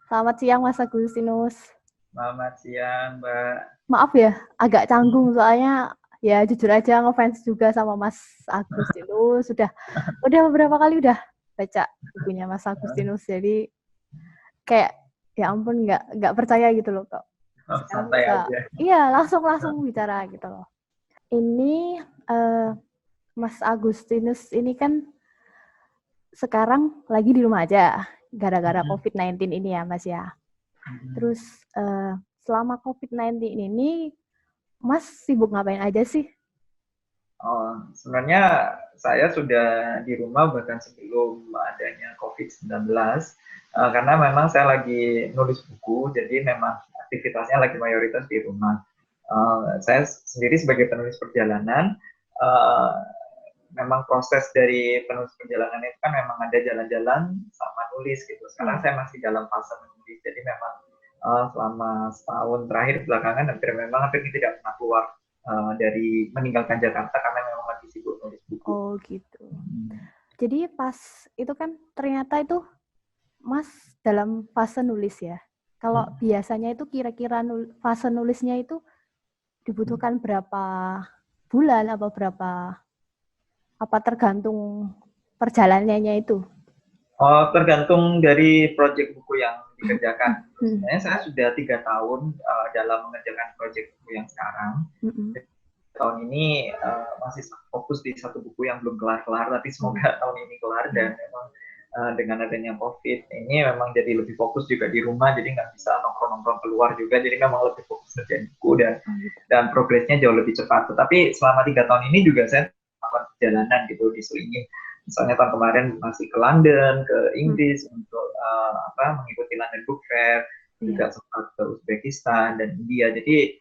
Selamat siang Mas Agustinus. Selamat siang, Mbak. Maaf ya, agak canggung soalnya ya jujur aja ngefans juga sama Mas Agustinus. Udah beberapa kali udah baca bukunya Mas Agustinus. Jadi kayak ya ampun nggak percaya gitu loh kok. Sekarang Santai bisa aja. iya langsung bicara gitu loh. Ini Mas Agustinus ini kan sekarang lagi di rumah aja gara-gara COVID-19 ini ya Mas ya. Terus selama COVID-19 ini Mas sibuk ngapain aja sih? Sebenarnya saya sudah di rumah bahkan sebelum adanya COVID-19 karena memang saya lagi nulis buku, jadi memang aktivitasnya lagi mayoritas di rumah. Saya sendiri sebagai penulis perjalanan, memang proses dari penulis perjalanan itu kan memang ada jalan-jalan sama nulis gitu. Sekarang saya masih dalam fase menulis, jadi memang selama setahun terakhir belakangan hampir tidak pernah keluar dari meninggalkan Jakarta karena memang lagi sibuk nulis buku. Oh gitu. Jadi pas itu kan ternyata itu Mas dalam fase nulis ya. Kalau biasanya itu kira-kira fase nulisnya itu dibutuhkan berapa bulan atau berapa apa tergantung perjalanannya itu? Tergantung dari proyek buku yang dikerjakan. Sebenarnya saya sudah 3 tahun dalam mengerjakan proyek buku yang sekarang. Tahun ini masih fokus di satu buku yang belum kelar-kelar, tapi semoga tahun ini kelar. Dan memang dengan adanya COVID ini memang jadi lebih fokus juga di rumah, jadi nggak bisa nongkrong-nongkrong keluar juga, jadi memang lebih fokus ngerjain buku dan progresnya jauh lebih cepat. Tetapi selama 3 tahun ini juga saya melakukan perjalanan gitu, diselingi. Misalnya tahun kemarin masih ke London, ke Inggris untuk mengikuti London Book Fair, juga sempat ke Uzbekistan dan India. Jadi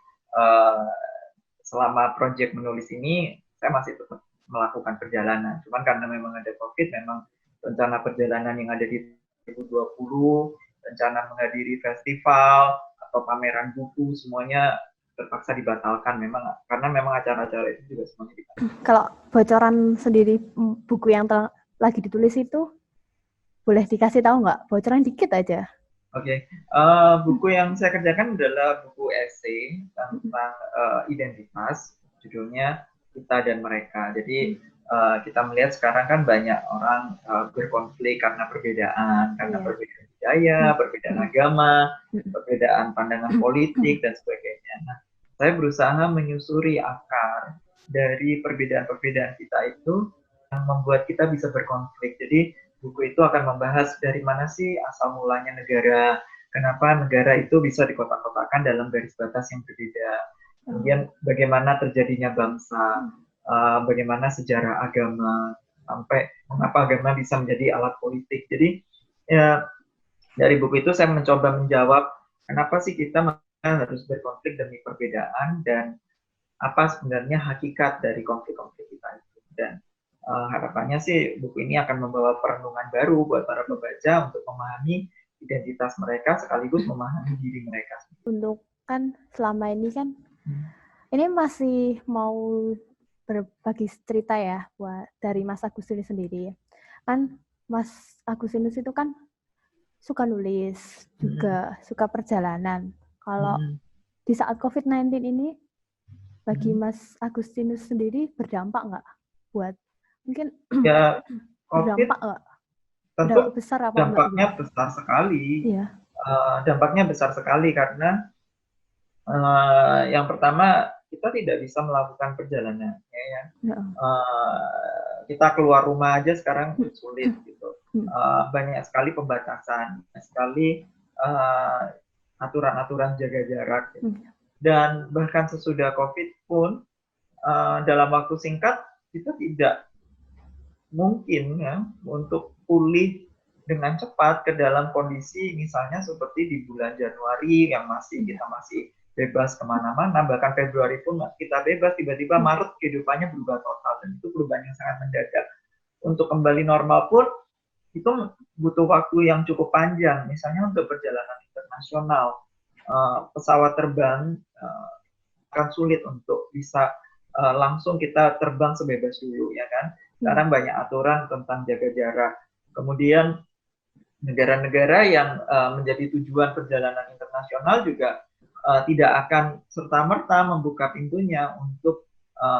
selama proyek menulis ini saya masih tetap melakukan perjalanan. Cuman karena memang ada COVID, memang rencana perjalanan yang ada di 2020, rencana menghadiri festival atau pameran buku, semuanya terpaksa dibatalkan memang karena memang acara-acara itu juga semuanya dibatalkan. Kalau bocoran sendiri buku yang lagi ditulis itu boleh dikasih tahu nggak? Bocoran dikit aja. Oke, buku yang saya kerjakan adalah buku esai tentang identitas, judulnya Kita dan Mereka. Jadi kita melihat sekarang kan banyak orang berkonflik karena perbedaan budaya, perbedaan agama, perbedaan pandangan politik dan sebagainya. Nah, saya berusaha menyusuri akar dari perbedaan-perbedaan kita itu yang membuat kita bisa berkonflik. Jadi buku itu akan membahas dari mana sih asal mulanya negara, kenapa negara itu bisa dikotak-kotakan dalam garis batas yang berbeda. Kemudian bagaimana terjadinya bangsa, bagaimana sejarah agama, sampai mengapa agama bisa menjadi alat politik. Jadi ya dari buku itu saya mencoba menjawab kenapa sih kita harus berkonflik demi perbedaan dan apa sebenarnya hakikat dari konflik-konflik kita itu. Dan harapannya sih buku ini akan membawa perenungan baru buat para pembaca untuk memahami identitas mereka sekaligus memahami diri mereka. Untuk kan selama ini kan ini masih mau berbagi cerita ya buat dari Mas Agustinus sendiri. Kan Mas Agustinus itu kan suka nulis, juga suka perjalanan. Kalau di saat COVID-19 ini bagi Mas Agustinus sendiri berdampak nggak buat mungkin ya berdampak nggak? Tentu Besar apa dampaknya enggak? Besar sekali. Iya. Dampaknya besar sekali karena yang pertama kita tidak bisa melakukan perjalanan. Kita keluar rumah aja sekarang sulit gitu. Banyak sekali pembatasan, banyak sekali aturan-aturan jaga jarak. Gitu. Dan bahkan sesudah COVID pun dalam waktu singkat kita tidak mungkin ya untuk pulih dengan cepat ke dalam kondisi misalnya seperti di bulan Januari yang kita masih bebas kemana-mana, bahkan Februari pun kita bebas, tiba-tiba Maret kehidupannya berubah total dan itu perubahan yang sangat mendadak. Untuk kembali normal pun itu butuh waktu yang cukup panjang, misalnya untuk perjalanan internasional, pesawat terbang akan sulit untuk bisa langsung kita terbang sebebas dulu ya kan. Sekarang banyak aturan tentang jaga jarak. Kemudian negara-negara yang menjadi tujuan perjalanan internasional juga tidak akan serta-merta membuka pintunya untuk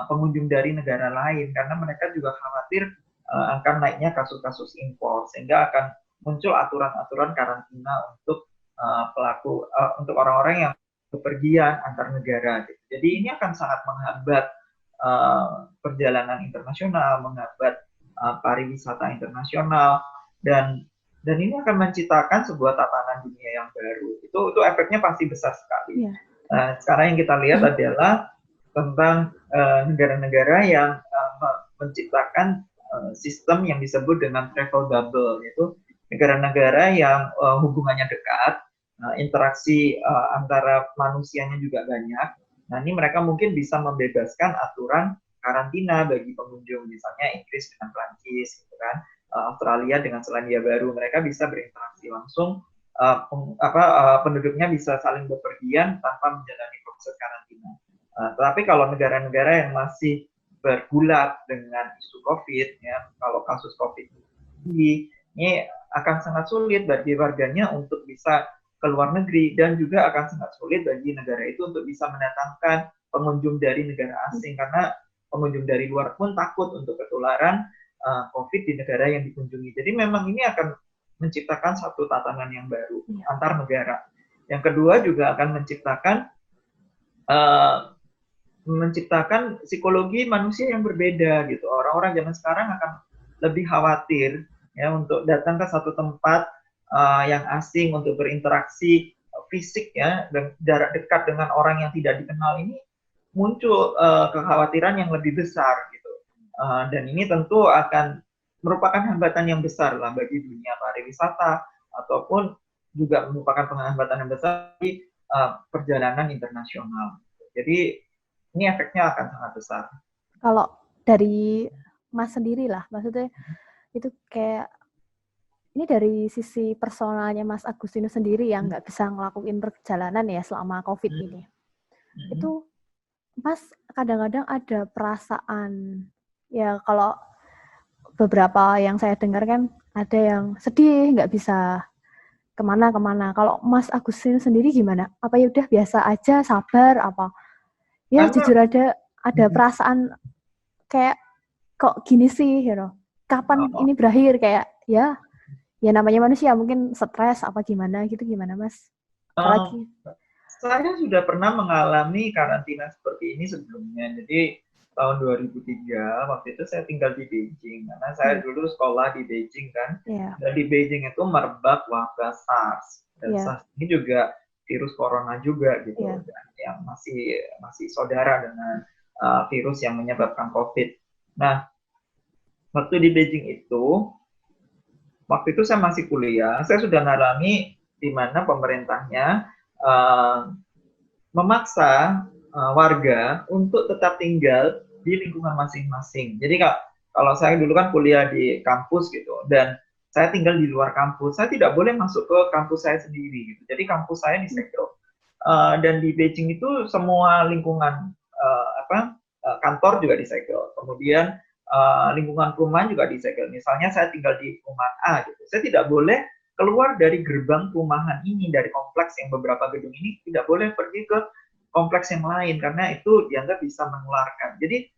pengunjung dari negara lain, karena mereka juga khawatir akan naiknya kasus-kasus impor, sehingga akan muncul aturan-aturan karantina untuk untuk orang-orang yang bepergian antar negara. Gitu. Jadi ini akan sangat menghambat perjalanan internasional, menghambat pariwisata internasional, dan ini akan menciptakan sebuah tatanan dunia yang baru. Itu efeknya pasti besar sekali. Yeah. Sekarang yang kita lihat adalah tentang negara-negara yang menciptakan sistem yang disebut dengan travel bubble, yaitu negara-negara yang hubungannya dekat, interaksi antara manusianya juga banyak. Nah, ini mereka mungkin bisa membebaskan aturan karantina bagi pengunjung, misalnya Inggris dengan Prancis, gitu kan. Australia dengan Selandia Baru, mereka bisa berinteraksi langsung, penduduknya bisa saling bepergian tanpa menjalani proses karantina. Tetapi kalau negara-negara yang masih bergulat dengan isu COVID, ya, kalau kasus COVID tinggi, ini akan sangat sulit bagi warganya untuk bisa ke luar negeri, dan juga akan sangat sulit bagi negara itu untuk bisa mendatangkan pengunjung dari negara asing, karena pengunjung dari luar pun takut untuk ketularan COVID di negara yang dikunjungi. Jadi memang ini akan menciptakan satu tatanan yang baru antar negara. Yang kedua juga akan menciptakan psikologi manusia yang berbeda gitu. Orang-orang zaman sekarang akan lebih khawatir ya untuk datang ke satu tempat yang asing untuk berinteraksi fisik ya, dan jarak dekat dengan orang yang tidak dikenal ini muncul kekhawatiran yang lebih besar gitu. Dan ini tentu akan merupakan hambatan yang besar lah bagi dunia pariwisata, ataupun juga merupakan hambatan yang besar di perjalanan internasional. Jadi ini efeknya akan sangat besar. Kalau dari Mas sendiri lah, maksudnya itu kayak ini dari sisi personalnya Mas Agustinus sendiri yang nggak bisa ngelakuin perjalanan ya selama COVID ini. Itu Mas kadang-kadang ada perasaan, ya kalau beberapa yang saya dengar kan ada yang sedih, nggak bisa kemana-kemana. Kalau Mas Agustinus sendiri gimana? Apa ya udah biasa aja, sabar, apa? Ya jujur ada perasaan kayak kok gini sih, you know? Kapan ini berakhir, kayak ya namanya manusia mungkin stres apa gimana gitu, gimana Mas? Apalagi saya sudah pernah mengalami karantina seperti ini sebelumnya. Jadi tahun 2003 waktu itu saya tinggal di Beijing, karena saya dulu sekolah di Beijing kan. Dan di Beijing itu merebak wabah SARS, dan SARS ini juga virus corona juga gitu, dan yang masih saudara dengan virus yang menyebabkan COVID. Nah, waktu di Beijing itu, waktu itu saya masih kuliah, saya sudah mengalami di mana pemerintahnya memaksa warga untuk tetap tinggal di lingkungan masing-masing. Jadi kalau saya dulu kan kuliah di kampus gitu, dan saya tinggal di luar kampus, saya tidak boleh masuk ke kampus saya sendiri gitu. Jadi kampus saya disegel. Dan di Beijing itu semua lingkungan kantor juga disegel. Kemudian lingkungan perumahan juga disegel. Misalnya saya tinggal di rumah A gitu, saya tidak boleh keluar dari gerbang perumahan ini, dari kompleks yang beberapa gedung ini, tidak boleh pergi ke kompleks yang lain, karena itu dianggap bisa menularkan. Jadi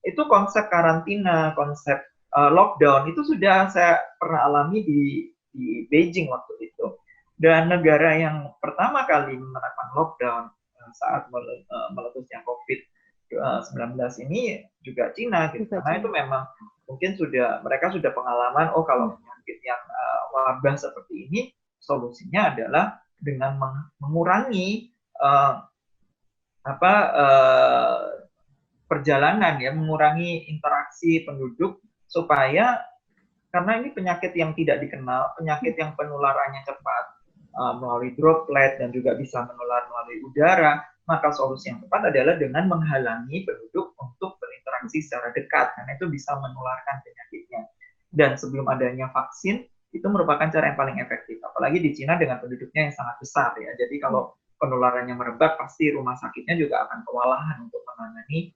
itu konsep karantina, konsep lockdown, itu sudah saya pernah alami di Beijing waktu itu. Dan negara yang pertama kali menerapkan lockdown saat meletusnya COVID-19 ini juga Cina, gitu. Karena itu memang mungkin mereka sudah pengalaman, kalau penyakit yang wabah seperti ini, solusinya adalah dengan mengurangi perjalanan ya, mengurangi interaksi penduduk, supaya karena ini penyakit yang tidak dikenal, penyakit yang penularannya cepat melalui droplet dan juga bisa menular melalui udara, maka solusi yang tepat adalah dengan menghalangi penduduk untuk berinteraksi secara dekat, karena itu bisa menularkan penyakitnya. Dan sebelum adanya vaksin, itu merupakan cara yang paling efektif. Apalagi di Cina dengan penduduknya yang sangat besar ya. Jadi kalau penularannya merebak, pasti rumah sakitnya juga akan kewalahan untuk menangani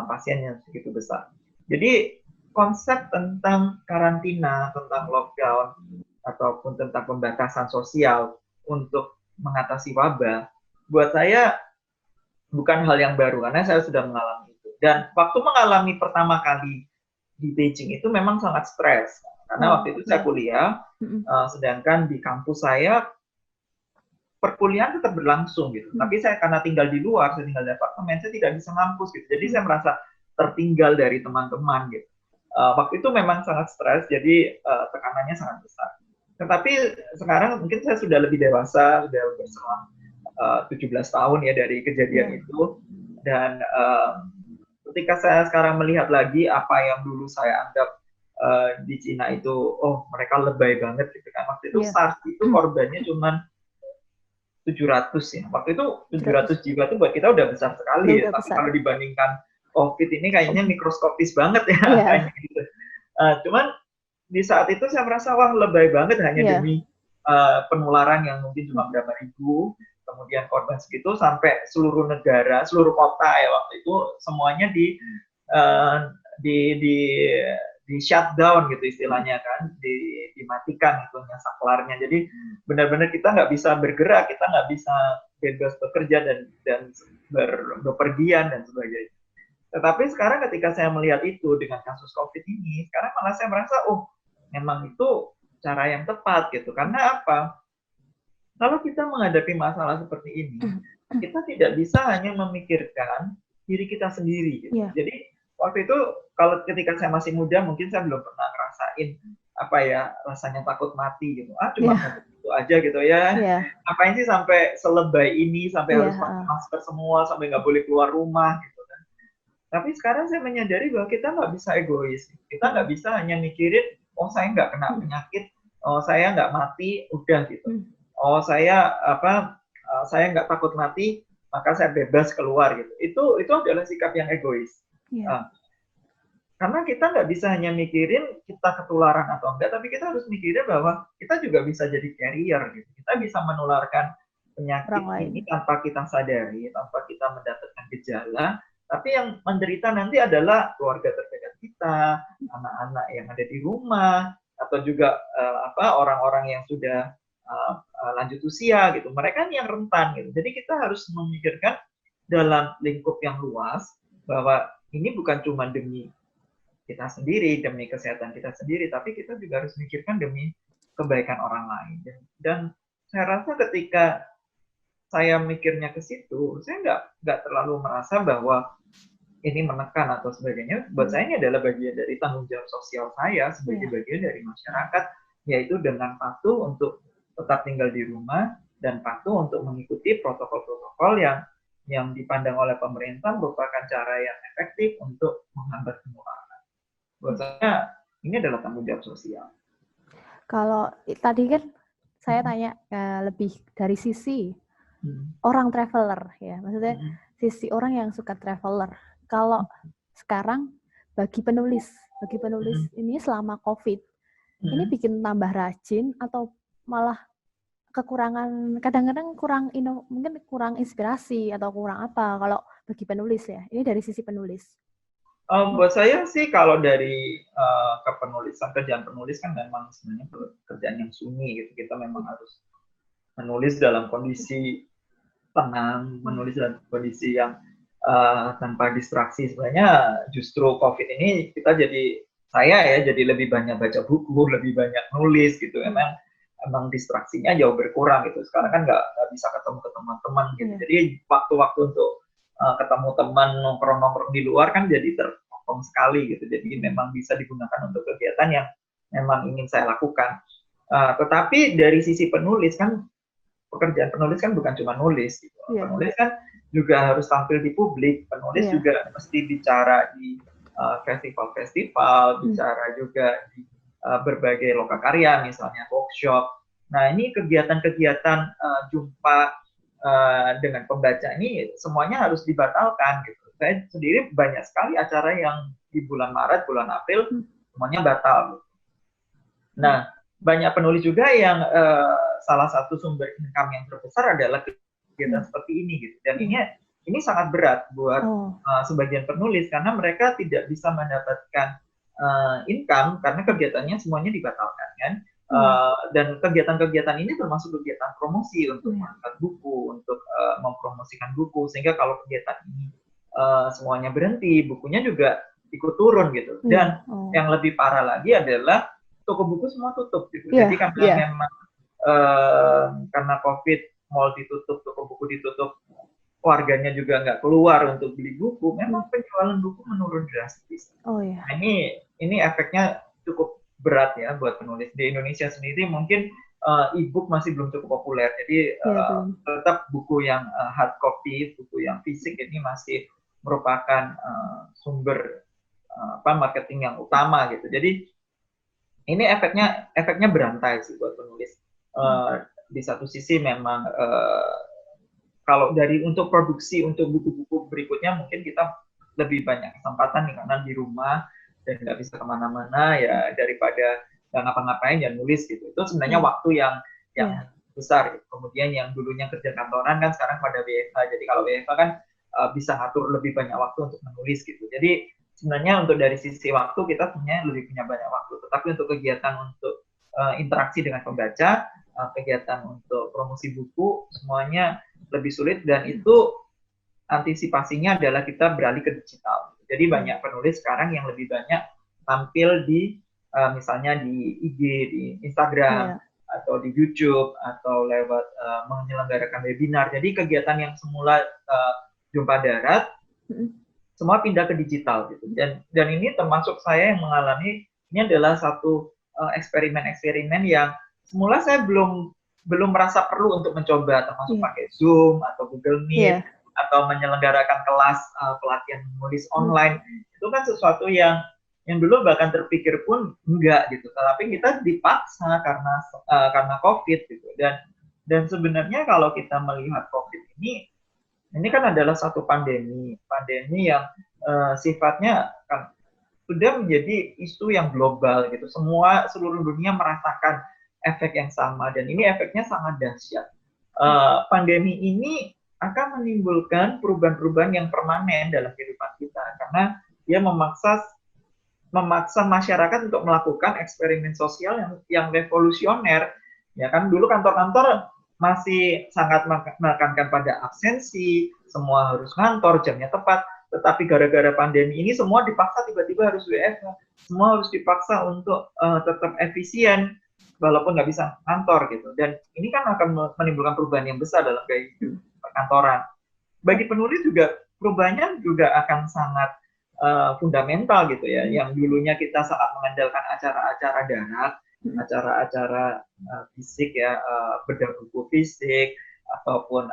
pasien yang segitu besar. Jadi konsep tentang karantina, tentang lockdown, ataupun tentang pembatasan sosial untuk mengatasi wabah, buat saya bukan hal yang baru karena saya sudah mengalami itu. Dan waktu mengalami pertama kali di Beijing itu memang sangat stres karena waktu itu saya kuliah, sedangkan di kampus saya perkuliahan tetap berlangsung gitu. Tapi saya karena tinggal di luar, saya tinggal di apartemen, saya tidak bisa ngampus gitu. Jadi saya merasa tertinggal dari teman-teman gitu. Waktu itu memang sangat stres, jadi tekanannya sangat besar. Tetapi sekarang mungkin saya sudah lebih dewasa, sudah berselang 17 tahun ya dari kejadian itu. Dan ketika saya sekarang melihat lagi apa yang dulu saya anggap di Cina itu, oh mereka lebay banget gitu kan. Waktu itu SARS itu korbannya cuma 700 ya. Waktu itu 700 jiwa itu buat kita udah besar sekali ya. Tapi kalau dibandingkan COVID ini kayaknya mikroskopis banget ya. Kayaknya gitu. Cuman di saat itu saya merasa wah lebay banget hanya demi penularan yang mungkin cuma berapa ribu, kemudian korban segitu sampai seluruh negara, seluruh kota ya waktu itu semuanya di shutdown gitu istilahnya kan, dimatikan itu saklarnya. Jadi benar-benar kita nggak bisa bergerak, kita nggak bisa bebas bekerja dan berpergian dan sebagainya. Tetapi sekarang ketika saya melihat itu dengan kasus COVID ini, sekarang malah saya merasa memang itu cara yang tepat gitu. Karena apa? Kalau kita menghadapi masalah seperti ini, kita tidak bisa hanya memikirkan diri kita sendiri gitu. Jadi waktu itu kalau ketika saya masih muda mungkin saya belum pernah ngerasain apa ya rasanya takut mati gitu. Cuma itu aja gitu ya. Ngapain sih sampai selebay ini, sampai harus pakai masker semua, sampai nggak boleh keluar rumah gitu kan. Tapi sekarang saya menyadari bahwa kita nggak bisa egois. Kita nggak bisa hanya mikirin, saya nggak kena penyakit, saya nggak mati, udah gitu. Saya nggak takut mati, maka saya bebas keluar gitu. Itu adalah sikap yang egois. Karena kita nggak bisa hanya mikirin kita ketularan atau enggak, tapi kita harus mikirin bahwa kita juga bisa jadi carrier gitu. Kita bisa menularkan penyakit ini tanpa kita sadari, tanpa kita mendapatkan gejala, tapi yang menderita nanti adalah keluarga terdekat kita, anak-anak yang ada di rumah, atau juga orang-orang yang sudah lanjut usia gitu. Mereka yang rentan gitu. Jadi kita harus memikirkan dalam lingkup yang luas bahwa ini bukan cuma demi kita sendiri, demi kesehatan kita sendiri, tapi kita juga harus mikirkan demi kebaikan orang lain. Dan saya rasa ketika saya mikirnya ke situ, saya nggak terlalu merasa bahwa ini menekan atau sebagainya. Buat saya ini adalah bagian dari tanggung jawab sosial saya sebagai bagian dari masyarakat, yaitu dengan patuh untuk tetap tinggal di rumah dan patuh untuk mengikuti protokol-protokol yang dipandang oleh pemerintah merupakan cara yang efektif untuk menghambat penularan. Buat saya ini adalah tanggung jawab sosial. Kalau tadi kan saya tanya lebih dari sisi orang traveler ya, maksudnya sisi orang yang suka traveler. Kalau sekarang bagi penulis ini selama COVID, ini bikin tambah rajin atau malah kekurangan, kadang-kadang mungkin kurang inspirasi atau kurang apa kalau bagi penulis ya. Ini dari sisi penulis. Buat saya sih kalau dari kepenulisan, kerjaan penulis kan memang sebenarnya kerjaan yang sunyi gitu. Kita memang harus menulis dalam kondisi tenang, menulis dalam kondisi yang tanpa distraksi. Sebenarnya justru COVID ini saya jadi lebih banyak baca buku, lebih banyak nulis gitu. Emang distraksinya jauh berkurang gitu. Sekarang kan nggak bisa ketemu ke teman-teman gitu. Jadi waktu-waktu untuk ketemu teman nongkrong-nongkrong di luar kan jadi terpotong sekali gitu. Jadi memang bisa digunakan untuk kegiatan yang memang ingin saya lakukan. Tetapi dari sisi penulis kan, pekerjaan penulis kan bukan cuma nulis gitu. Penulis kan juga harus tampil di publik. Penulis juga mesti bicara di festival-festival, bicara juga di berbagai lokakarya, misalnya workshop. Nah ini kegiatan-kegiatan jumpa dengan pembaca ini semuanya harus dibatalkan gitu. Saya sendiri banyak sekali acara yang di bulan Maret, bulan April semuanya batal. Nah, banyak penulis juga yang salah satu sumber income yang terbesar adalah kegiatan seperti ini gitu. Dan ini sangat berat buat sebagian penulis karena mereka tidak bisa mendapatkan income karena kegiatannya semuanya dibatalkan kan. Dan kegiatan-kegiatan ini termasuk kegiatan promosi untuk mengangkat buku, untuk mempromosikan buku, sehingga kalau kegiatan ini semuanya berhenti, bukunya juga ikut turun gitu. Dan yang lebih parah lagi adalah toko buku semua tutup gitu. Jadi karena memang karena COVID, mall ditutup, toko buku ditutup, warganya juga nggak keluar untuk beli buku, memang penjualan buku menurun drastis. Nah, ini efeknya cukup berat ya buat penulis. Di Indonesia sendiri mungkin e-book masih belum cukup populer, jadi tetap buku yang hard copy, buku yang fisik ini masih merupakan sumber marketing yang utama gitu. Jadi ini efeknya berantai sih buat penulis. Di satu sisi memang kalau dari untuk produksi untuk buku-buku berikutnya mungkin kita lebih banyak kesempatan nih karena di rumah dan nggak bisa kemana-mana, ya daripada nggak ngapa-ngapain ya nulis gitu. Itu sebenarnya waktu yang besar gitu. Kemudian yang dulunya kerja kantoran kan sekarang pada WFH, jadi kalau WFH kan bisa ngatur lebih banyak waktu untuk menulis gitu. Jadi sebenarnya untuk dari sisi waktu kita lebih punya banyak waktu, tetapi untuk kegiatan untuk interaksi dengan pembaca, kegiatan untuk promosi buku semuanya lebih sulit, dan itu antisipasinya adalah kita beralih ke digital. Jadi banyak penulis sekarang yang lebih banyak tampil di misalnya di IG, di Instagram, atau di YouTube, atau lewat menyelenggarakan webinar. Jadi kegiatan yang semula jumpa darat, semua pindah ke digital gitu. Dan ini termasuk saya yang mengalami, ini adalah satu eksperimen-eksperimen yang semula saya belum merasa perlu untuk mencoba, termasuk pakai Zoom atau Google Meet, atau menyelenggarakan kelas pelatihan menulis online. Itu kan sesuatu yang dulu bahkan terpikir pun enggak gitu, tapi kita dipaksa karena COVID gitu. Dan sebenarnya kalau kita melihat COVID ini kan adalah satu pandemi yang sifatnya kan sudah menjadi isu yang global gitu. Seluruh dunia merasakan efek yang sama, dan ini efeknya sangat dahsyat. Pandemi ini akan menimbulkan perubahan-perubahan yang permanen dalam kehidupan kita, karena dia memaksa masyarakat untuk melakukan eksperimen sosial yang revolusioner. Ya kan, dulu kantor-kantor masih sangat menekankan pada absensi, semua harus kantor, jamnya tepat. Tetapi gara-gara pandemi ini semua dipaksa tiba-tiba harus WFH, semua harus dipaksa untuk tetap efisien walaupun nggak bisa kantor gitu. Dan ini kan akan menimbulkan perubahan yang besar dalam gaya hidup perkantoran. Bagi penulis juga perubahannya juga akan sangat fundamental gitu ya. Yang dulunya kita sangat mengandalkan acara-acara darat, acara-acara fisik ya, bedah buku fisik, ataupun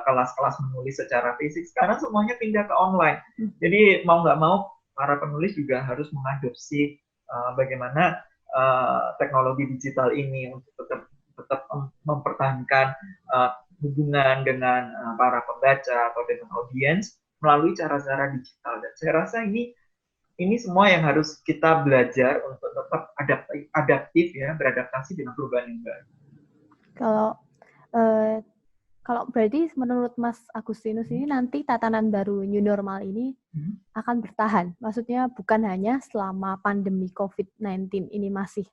kelas-kelas menulis secara fisik, sekarang semuanya pindah ke online. Jadi mau nggak mau para penulis juga harus mengadopsi bagaimana teknologi digital ini untuk tetap mempertahankan hubungan dengan para pembaca atau dengan audiens melalui cara-cara digital. Dan saya rasa ini semua yang harus kita belajar untuk tetap adaptif ya, beradaptasi dengan perubahan yang baru. Kalau berarti menurut Mas Agustinus ini nanti tatanan baru new normal ini akan bertahan. Maksudnya bukan hanya selama pandemi COVID-19 ini masih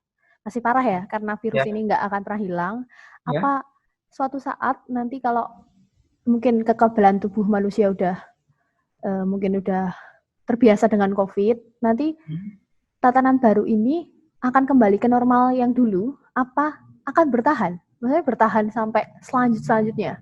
parah ya, karena virus ini nggak akan pernah hilang. Apa suatu saat nanti kalau mungkin kekebalan tubuh manusia mungkin udah terbiasa dengan COVID, nanti tatanan baru ini akan kembali ke normal yang dulu, apa akan bertahan? Maksudnya bertahan sampai selanjutnya?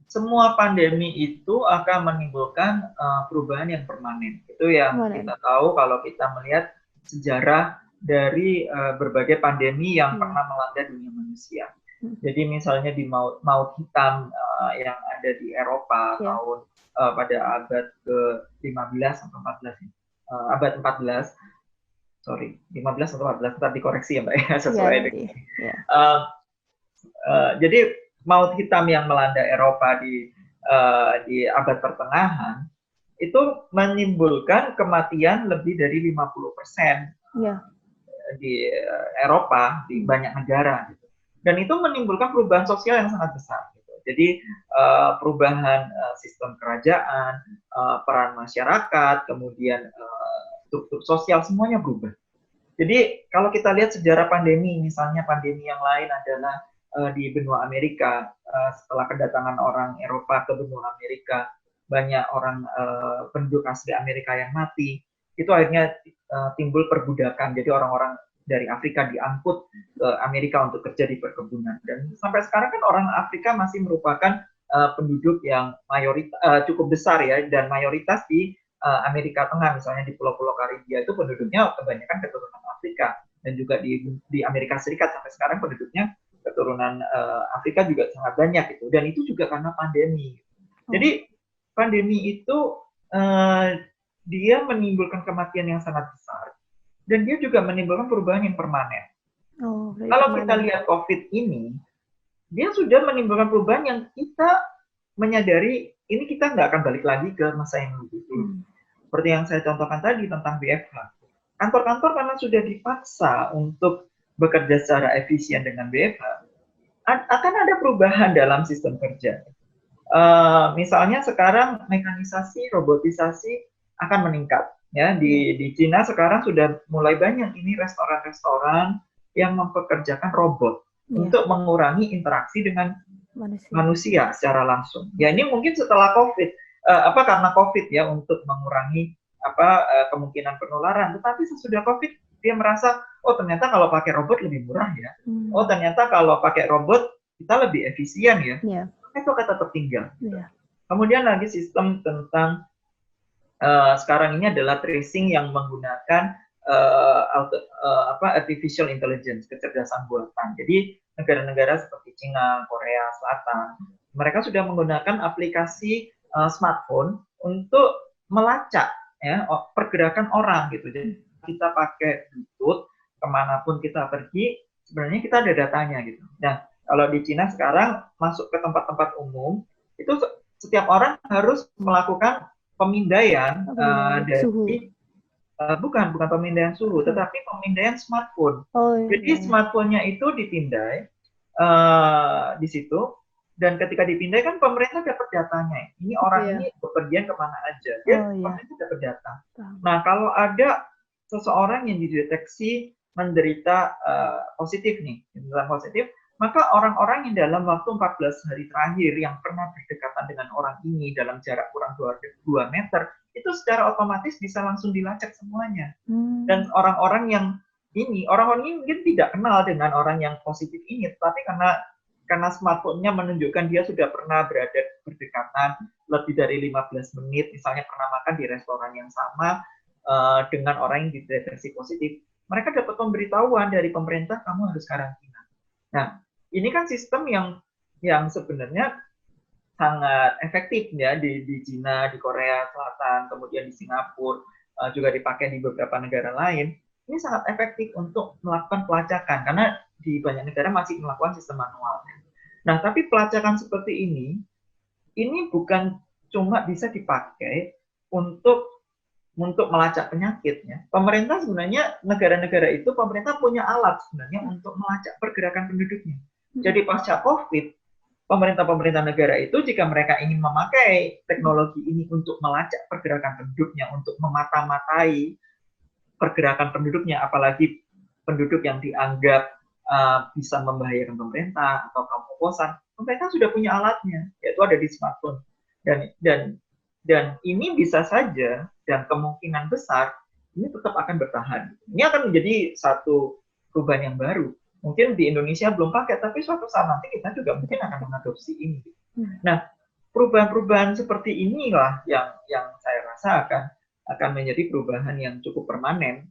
Semua pandemi itu akan menimbulkan perubahan yang permanen. Itu yang kita tahu kalau kita melihat sejarah dari berbagai pandemi yang pernah melanda dunia manusia. Jadi misalnya di maut hitam yang ada di Eropa tahun pada abad ke-15 atau 14, abad 14, 15 atau 14, tetap dikoreksi ya Mbak ya, sesuai dengan. Jadi maut hitam yang melanda Eropa di abad pertengahan itu menimbulkan kematian lebih dari 50% di Eropa, di banyak negara gitu. Dan itu menimbulkan perubahan sosial yang sangat besar gitu. Jadi perubahan sistem kerajaan, peran masyarakat, kemudian struktur sosial semuanya berubah. Jadi kalau kita lihat sejarah pandemi, misalnya pandemi yang lain adalah di benua Amerika, setelah kedatangan orang Eropa ke benua Amerika, banyak orang penduduk asli Amerika yang mati, itu akhirnya timbul perbudakan. Jadi orang-orang dari Afrika diangkut ke Amerika untuk kerja di perkebunan. Dan sampai sekarang kan orang Afrika masih merupakan penduduk yang cukup besar ya, dan mayoritas di Amerika Tengah, misalnya di pulau-pulau Karibia itu penduduknya kebanyakan keturunan Afrika, dan juga di Amerika Serikat sampai sekarang penduduknya keturunan Afrika juga sangat banyak gitu, dan itu juga karena pandemi. Jadi pandemi itu dia menimbulkan kematian yang sangat besar, dan dia juga menimbulkan perubahan yang permanen. Kalau kita lihat COVID ini, dia sudah menimbulkan perubahan yang kita menyadari ini kita nggak akan balik lagi ke masa yang dulu. Seperti yang saya contohkan tadi tentang WFH. Kantor-kantor karena sudah dipaksa untuk bekerja secara efisien dengan WFH, akan ada perubahan dalam sistem kerja. Misalnya sekarang mekanisasi, robotisasi akan meningkat. Ya, di Cina sekarang sudah mulai banyak ini restoran-restoran yang mempekerjakan robot untuk mengurangi interaksi dengan manusia secara langsung. Ya ini mungkin setelah COVID, karena COVID ya, untuk mengurangi kemungkinan penularan. Tetapi sesudah COVID dia merasa, oh ternyata kalau pakai robot lebih murah ya. Oh ternyata kalau pakai robot kita lebih efisien ya. Itu kata tertinggal. Kemudian lagi sistem tentang sekarang ini adalah tracing yang menggunakan artificial intelligence, kecerdasan buatan. Jadi negara-negara seperti Cina, Korea Selatan, mereka sudah menggunakan aplikasi smartphone untuk melacak ya pergerakan orang gitu. Jadi kita pakai Bluetooth kemanapun kita pergi, sebenarnya kita ada datanya gitu. Nah kalau di Cina sekarang masuk ke tempat-tempat umum itu setiap orang harus melakukan pemindaian dari bukan pemindaian suhu, tetapi pemindaian smartphone. Jadi smartphone-nya itu dipindai di situ, dan ketika dipindai kan pemerintah dapat datanya. Ini orang ini bepergian kemana aja, pemerintah dapat data. Nah kalau ada seseorang yang dideteksi menderita positif nih, maka orang-orang yang dalam waktu 14 hari terakhir yang pernah berdekatan dengan orang ini dalam jarak kurang 2 meter, itu secara otomatis bisa langsung dilacak semuanya. Dan orang-orang ini mungkin tidak kenal dengan orang yang positif ini, tapi karena smartphone-nya menunjukkan dia sudah pernah berada berdekatan lebih dari 15 menit, misalnya pernah makan di restoran yang sama dengan orang yang dideteksi positif, mereka dapat pemberitahuan dari pemerintah, kamu harus karantina. Nah, ini kan sistem yang sebenarnya sangat efektif ya di Cina, di Korea Selatan, kemudian di Singapura, juga dipakai di beberapa negara lain. Ini sangat efektif untuk melakukan pelacakan karena di banyak negara masih melakukan sistem manual. Nah, tapi pelacakan seperti ini bukan cuma bisa dipakai untuk melacak penyakitnya. Pemerintah sebenarnya, negara-negara itu pemerintah punya alat sebenarnya untuk melacak pergerakan penduduknya. Jadi pasca COVID, pemerintah negara itu jika mereka ingin memakai teknologi ini untuk melacak pergerakan penduduknya, untuk memata-matai pergerakan penduduknya, apalagi penduduk yang dianggap bisa membahayakan pemerintah atau kaum oposan, pemerintah sudah punya alatnya, yaitu ada di smartphone. Dan ini bisa saja dan kemungkinan besar ini tetap akan bertahan. Ini akan menjadi satu perubahan yang baru. Mungkin di Indonesia belum pakai, tapi suatu saat nanti kita juga mungkin akan mengadopsi ini. Nah, perubahan-perubahan seperti inilah yang saya rasa akan menjadi perubahan yang cukup permanen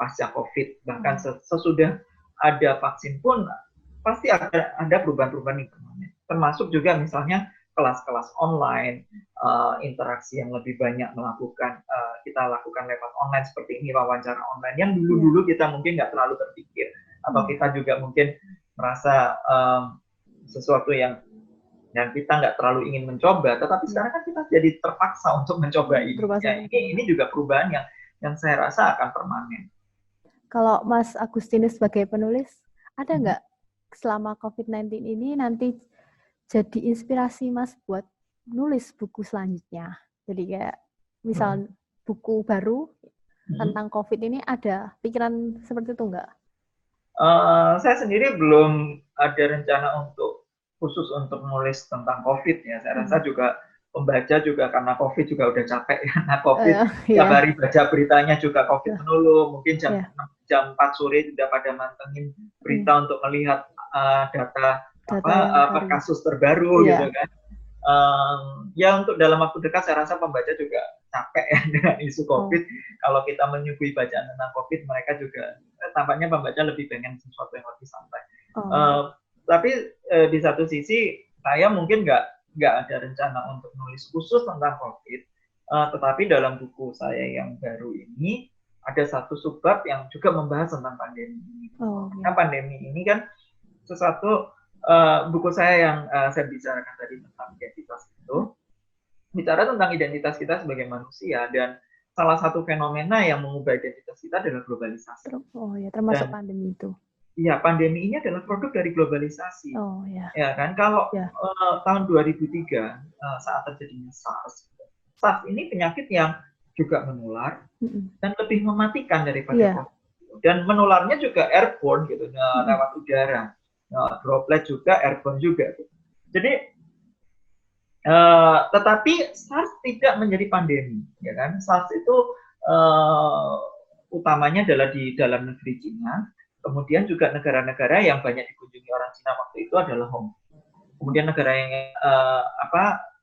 pasca COVID. Bahkan sesudah ada vaksin pun pasti ada perubahan-perubahan yang permanen. Termasuk juga misalnya kelas-kelas online, interaksi yang lebih banyak kita lakukan lewat online seperti ini, wawancara online yang dulu kita mungkin nggak terlalu terpikir, atau kita juga mungkin merasa sesuatu yang kita nggak terlalu ingin mencoba, tetapi sekarang kan kita jadi terpaksa untuk mencoba ini. Ini juga perubahan yang saya rasa akan permanen. Kalau Mas Agustinus sebagai penulis, ada nggak selama COVID-19 ini nanti jadi inspirasi Mas buat nulis buku selanjutnya? Jadi kayak misal buku baru tentang COVID ini, ada pikiran seperti itu nggak? Saya sendiri belum ada rencana khusus untuk menulis tentang COVID ya. Saya rasa juga pembaca juga karena COVID juga udah capek ya. Nah, COVID tiap hari baca beritanya juga COVID melulu. Mungkin jam 4 sore sudah pada mantengin berita untuk melihat data per kasus terbaru gitu kan. Ya untuk dalam waktu dekat saya rasa pembaca juga capek ya dengan isu COVID. Kalau kita menyuguhi bacaan tentang COVID, mereka juga tampaknya pembaca lebih pengen sesuatu yang lebih santai. Tapi di satu sisi saya mungkin nggak ada rencana untuk nulis khusus tentang COVID, tetapi dalam buku saya yang baru ini ada satu subbab yang juga membahas tentang pandemi ini. Karena pandemi ini kan sesuatu buku saya yang saya bicarakan tadi tentang identitas itu bicara tentang identitas kita sebagai manusia, dan salah satu fenomena yang mengubah identitas kita adalah globalisasi. Termasuk pandemi itu. Iya, pandemi ini adalah produk dari globalisasi. Ya kan, kalau tahun 2003 saat terjadinya SARS ini penyakit yang juga menular dan lebih mematikan daripada COVID. Dan menularnya juga airborne gitu, lewat udara. Droplet juga airborne juga. Gitu. Jadi tetapi SARS tidak menjadi pandemi, ya kan? SARS itu utamanya adalah di dalam negeri Cina. Kemudian juga negara-negara yang banyak dikunjungi orang Cina waktu itu adalah Hong Kong. Kemudian negara yang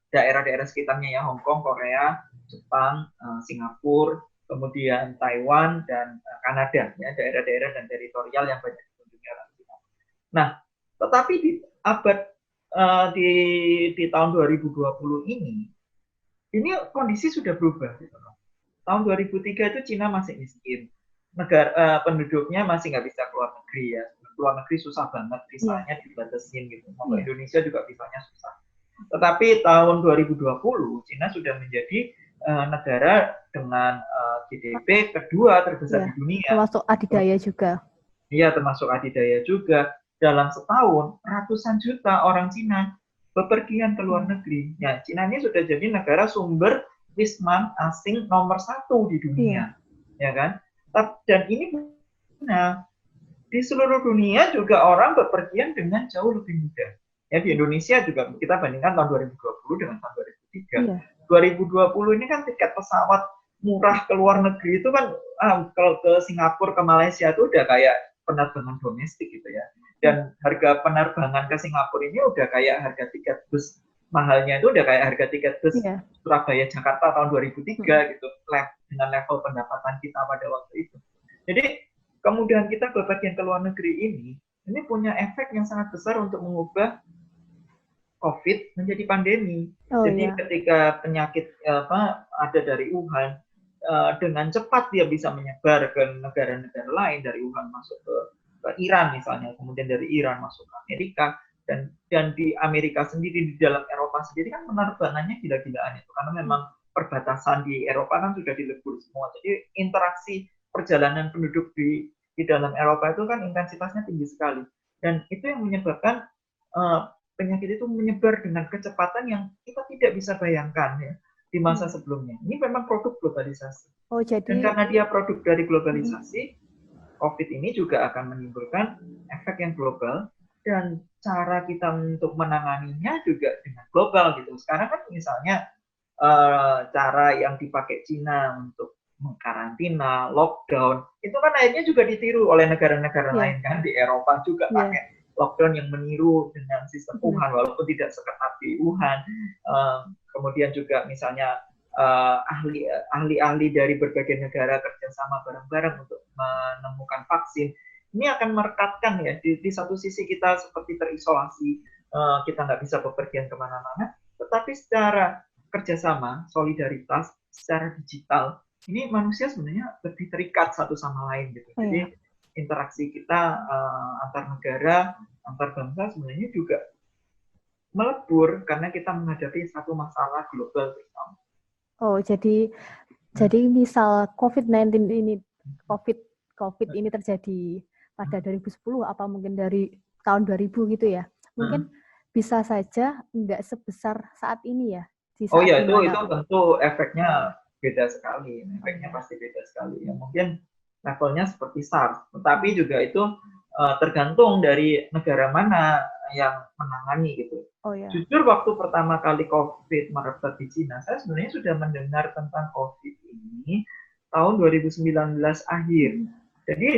daerah-daerah sekitarnya ya, Hong Kong, Korea, Jepang, Singapura, kemudian Taiwan dan Kanada, ya, daerah-daerah dan teritorial yang banyak dikunjungi orang Cina. Nah, tetapi di abad di tahun 2020 ini kondisi sudah berubah. Gitu. Tahun 2003 itu Cina masih miskin, penduduknya masih nggak bisa keluar negeri ya, keluar negeri susah banget, visanya dibatasin gitu. Mau ke Indonesia juga visanya susah. Tetapi tahun 2020 Cina sudah menjadi negara dengan GDP kedua terbesar di dunia. Termasuk adidaya juga. Iya, termasuk adidaya juga. Dalam setahun, ratusan juta orang Cina bepergian ke luar negeri. Ya, Cina ini sudah jadi negara sumber wisman asing nomor 1 di dunia, ya kan? Dan ini di seluruh dunia juga orang bepergian dengan jauh lebih mudah. Ya, di Indonesia juga kita bandingkan tahun 2020 dengan tahun 2003. 2020 ini kan tiket pesawat murah ke luar negeri itu kan kalau ke Singapura, ke Malaysia itu udah kayak penerbangan domestik gitu ya. Dan harga penerbangan ke Singapura ini udah kayak harga tiket bus mahalnya itu udah kayak harga tiket bus Surabaya Jakarta tahun 2003 gitu, dengan level pendapatan kita pada waktu itu. Jadi kemudian kita bepergian ke luar negeri ini punya efek yang sangat besar untuk mengubah COVID menjadi pandemi. Jadi ketika penyakit ada dari Wuhan, dengan cepat dia bisa menyebar ke negara-negara lain, dari Wuhan masuk ke Iran misalnya, kemudian dari Iran masuk ke Amerika, dan di Amerika sendiri, di dalam Eropa sendiri kan penerbangannya gila-gilaan itu, karena memang perbatasan di Eropa kan sudah dilebur semua. Jadi interaksi perjalanan penduduk di dalam Eropa itu kan intensitasnya tinggi sekali, dan itu yang menyebabkan penyakit itu menyebar dengan kecepatan yang kita tidak bisa bayangkan ya di masa sebelumnya. Ini memang produk globalisasi. Dan karena dia produk dari globalisasi, COVID ini juga akan menimbulkan efek yang global, dan cara kita untuk menanganinya juga dengan global gitu. Sekarang kan misalnya cara yang dipakai Cina untuk mengkarantina, lockdown, itu kan akhirnya juga ditiru oleh negara-negara lain kan, di Eropa juga pakai lockdown yang meniru dengan sistem Wuhan, walaupun tidak seketat di Wuhan. Kemudian juga misalnya ahli-ahli dari berbagai negara kerjasama bareng-bareng untuk menemukan vaksin. Ini akan merekatkan ya, di satu sisi kita seperti terisolasi, kita nggak bisa bepergian kemana-mana, tetapi secara kerjasama, solidaritas, secara digital, ini manusia sebenarnya lebih terikat satu sama lain gitu. Jadi interaksi kita antar negara, antar bangsa sebenarnya juga melebur karena kita menghadapi satu masalah global bersama. Jadi misal COVID-19 ini terjadi pada 2010 apa mungkin dari tahun 2000 gitu ya. Mungkin bisa saja nggak sebesar saat ini ya. Itu tentu efeknya beda sekali, efeknya pasti beda sekali. Ya mungkin levelnya seperti SARS, tetapi juga itu tergantung dari negara mana yang menangani gitu. Oh ya. Jujur waktu pertama kali COVID merebak di Cina, saya sebenarnya sudah mendengar tentang COVID ini tahun 2019 akhir. Jadi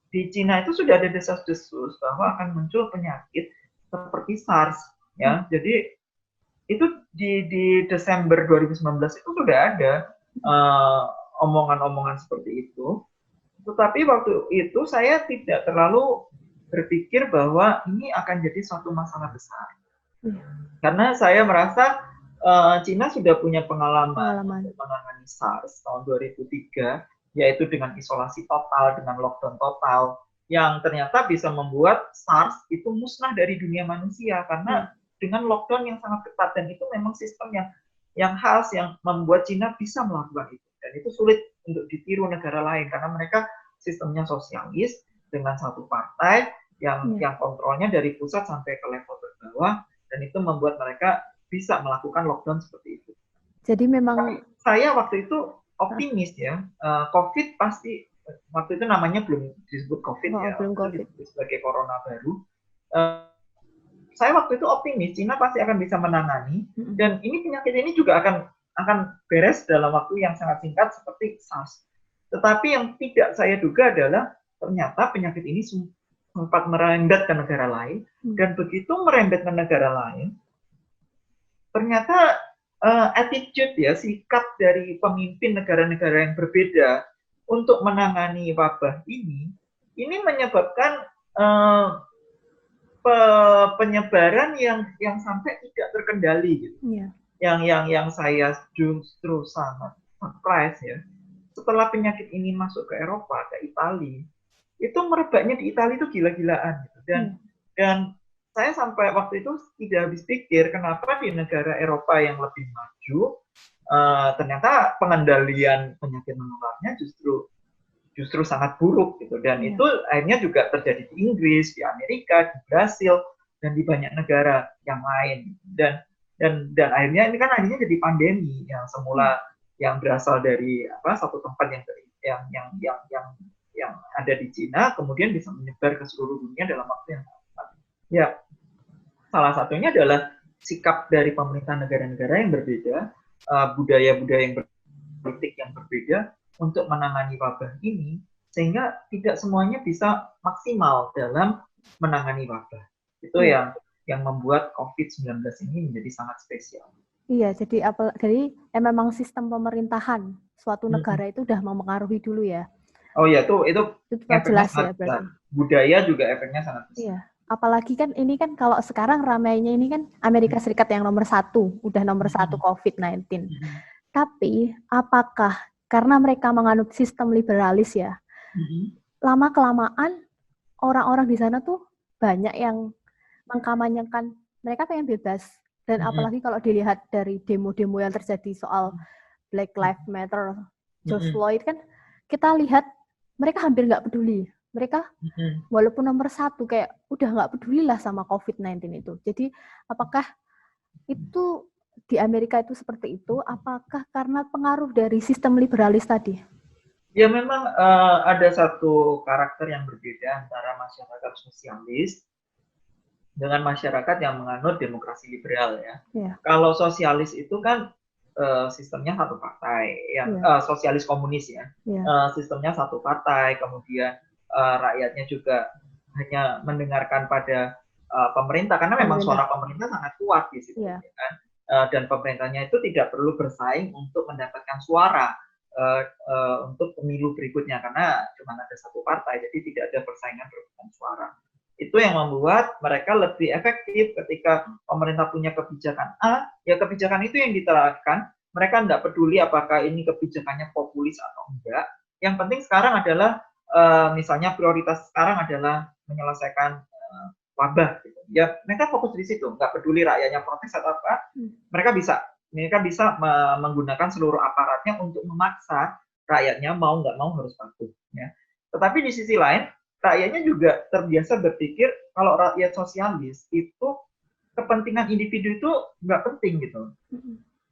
di Cina itu sudah ada desas-desus bahwa akan muncul penyakit seperti SARS, ya. Jadi itu di Desember 2019 itu sudah ada omongan-omongan seperti itu. Tetapi waktu itu saya tidak terlalu berpikir bahwa ini akan jadi suatu masalah besar. Karena saya merasa Cina sudah punya pengalaman untuk menangani SARS tahun 2003, yaitu dengan isolasi total, dengan lockdown total, yang ternyata bisa membuat SARS itu musnah dari dunia manusia karena dengan lockdown yang sangat ketat, dan itu memang sistem yang khas yang membuat Cina bisa melakukan itu, dan itu sulit untuk ditiru negara lain karena mereka sistemnya sosialis dengan satu partai yang kontrolnya dari pusat sampai ke level terbawah, dan itu membuat mereka bisa melakukan lockdown seperti itu. Jadi memang tapi saya waktu itu optimis ya, COVID pasti waktu itu namanya belum disebut COVID ya, belum COVID. Disebut sebagai corona baru. Saya waktu itu optimis Cina pasti akan bisa menangani, dan ini penyakit ini juga akan beres dalam waktu yang sangat singkat seperti SARS. Tetapi yang tidak saya duga adalah ternyata penyakit ini sempat merembet ke negara lain, dan begitu merembet ke negara lain, ternyata attitude ya, sikap dari pemimpin negara-negara yang berbeda untuk menangani wabah ini menyebabkan penyebaran yang sampai tidak terkendali gitu. Yang saya justru sangat surprise ya, setelah penyakit ini masuk ke Eropa, ke Italia, itu merebaknya di Italia itu gila-gilaan gitu. Dan saya sampai waktu itu tidak habis pikir kenapa di negara Eropa yang lebih maju ternyata pengendalian penyakit menularnya justru sangat buruk gitu, dan itu akhirnya juga terjadi di Inggris, di Amerika, di Brasil, dan di banyak negara yang lain, dan akhirnya ini kan akhirnya jadi pandemi yang semula yang berasal dari satu tempat yang ada di Cina kemudian bisa menyebar ke seluruh dunia dalam waktu yang cepat. Ya, salah satunya adalah sikap dari pemerintah negara-negara yang berbeda, budaya-budaya yang politik yang berbeda untuk menangani wabah ini, sehingga tidak semuanya bisa maksimal dalam menangani wabah. Itu yang membuat COVID-19 ini menjadi sangat spesial. Iya, jadi memang sistem pemerintahan suatu negara itu udah mempengaruhi dulu ya. Oh ya, itu efeknya jelas sangat ya berarti. Budaya juga efeknya sangat besar. Iya. Apalagi kan ini kan kalau sekarang ramainya ini kan Amerika Serikat yang nomor 1, udah nomor 1 COVID-19. Tapi apakah karena mereka menganut sistem liberalis ya, lama-kelamaan orang-orang di sana tuh banyak yang mengkampanyekan mereka pengen bebas. Dan apalagi kalau dilihat dari demo-demo yang terjadi soal Black Lives Matter, George Floyd kan, kita lihat mereka hampir nggak peduli. Mereka walaupun nomor 1 kayak udah nggak peduli lah sama COVID-19 itu. Jadi apakah itu di Amerika itu seperti itu? Apakah karena pengaruh dari sistem liberalis tadi? Ya memang ada satu karakter yang berbeda antara masyarakat sosialis dengan masyarakat yang menganut demokrasi liberal ya. Kalau sosialis itu kan sistemnya satu partai, yang sosialis komunis ya. Sistemnya satu partai, kemudian rakyatnya juga hanya mendengarkan pada pemerintah karena memang suara pemerintah sangat kuat di situ, ya kan? Dan pemerintahnya itu tidak perlu bersaing untuk mendapatkan suara untuk pemilu berikutnya karena cuma ada satu partai, jadi tidak ada persaingan perebutan suara. Itu yang membuat mereka lebih efektif ketika pemerintah punya kebijakan A, ya kebijakan itu yang diterapkan. Mereka tidak peduli apakah ini kebijakannya populis atau enggak. Yang penting sekarang adalah misalnya prioritas sekarang adalah menyelesaikan wabah. Gitu. Ya mereka fokus di situ, nggak peduli rakyatnya protes atau apa. Mereka bisa menggunakan seluruh aparatnya untuk memaksa rakyatnya mau nggak mau harus patuh. Ya. Tetapi di sisi lain rakyatnya juga terbiasa berpikir kalau rakyat sosialis itu kepentingan individu itu nggak penting gitu.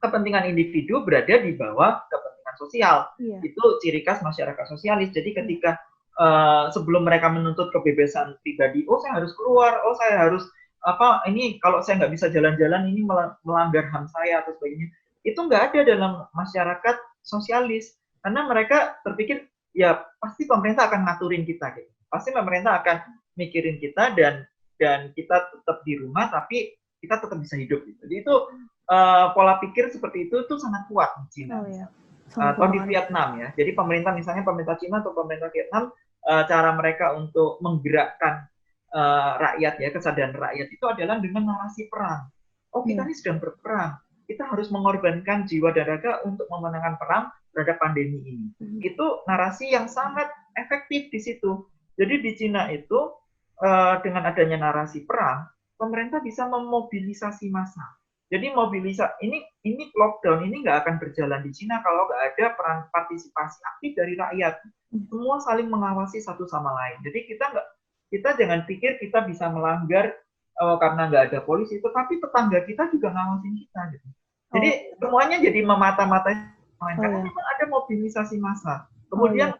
Kepentingan individu berada di bawah kepentingan masyarakat sosial. Itu ciri khas masyarakat sosialis. Jadi ketika sebelum mereka menuntut kebebasan pribadi, oh saya harus keluar, oh saya harus ini kalau saya nggak bisa jalan-jalan ini melanggar HAM saya atau sebagainya. Itu nggak ada dalam masyarakat sosialis, karena mereka berpikir ya pasti pemerintah akan ngaturin kita gitu. Pasti pemerintah akan mikirin kita dan kita tetap di rumah tapi kita tetap bisa hidup gitu. Jadi itu pola pikir seperti itu sangat kuat di Cina. Atau di Vietnam ya. Jadi pemerintah Cina atau pemerintah Vietnam cara mereka untuk menggerakkan rakyat ya, kesadaran rakyat itu adalah dengan narasi perang. Oh kita ini sedang berperang, kita harus mengorbankan jiwa dan raga untuk memenangkan perang terhadap pandemi ini. Itu narasi yang sangat efektif di situ. Jadi di Cina itu dengan adanya narasi perang, pemerintah bisa memobilisasi massa. Jadi ini lockdown ini nggak akan berjalan di Cina kalau nggak ada peran partisipasi aktif dari rakyat. Semua saling mengawasi satu sama lain. Jadi kita jangan pikir kita bisa melanggar karena nggak ada polisi, tetapi tetangga kita juga ngawasin kita gitu. Jadi semuanya jadi memata-matai karena memang ada mobilisasi massa. Kemudian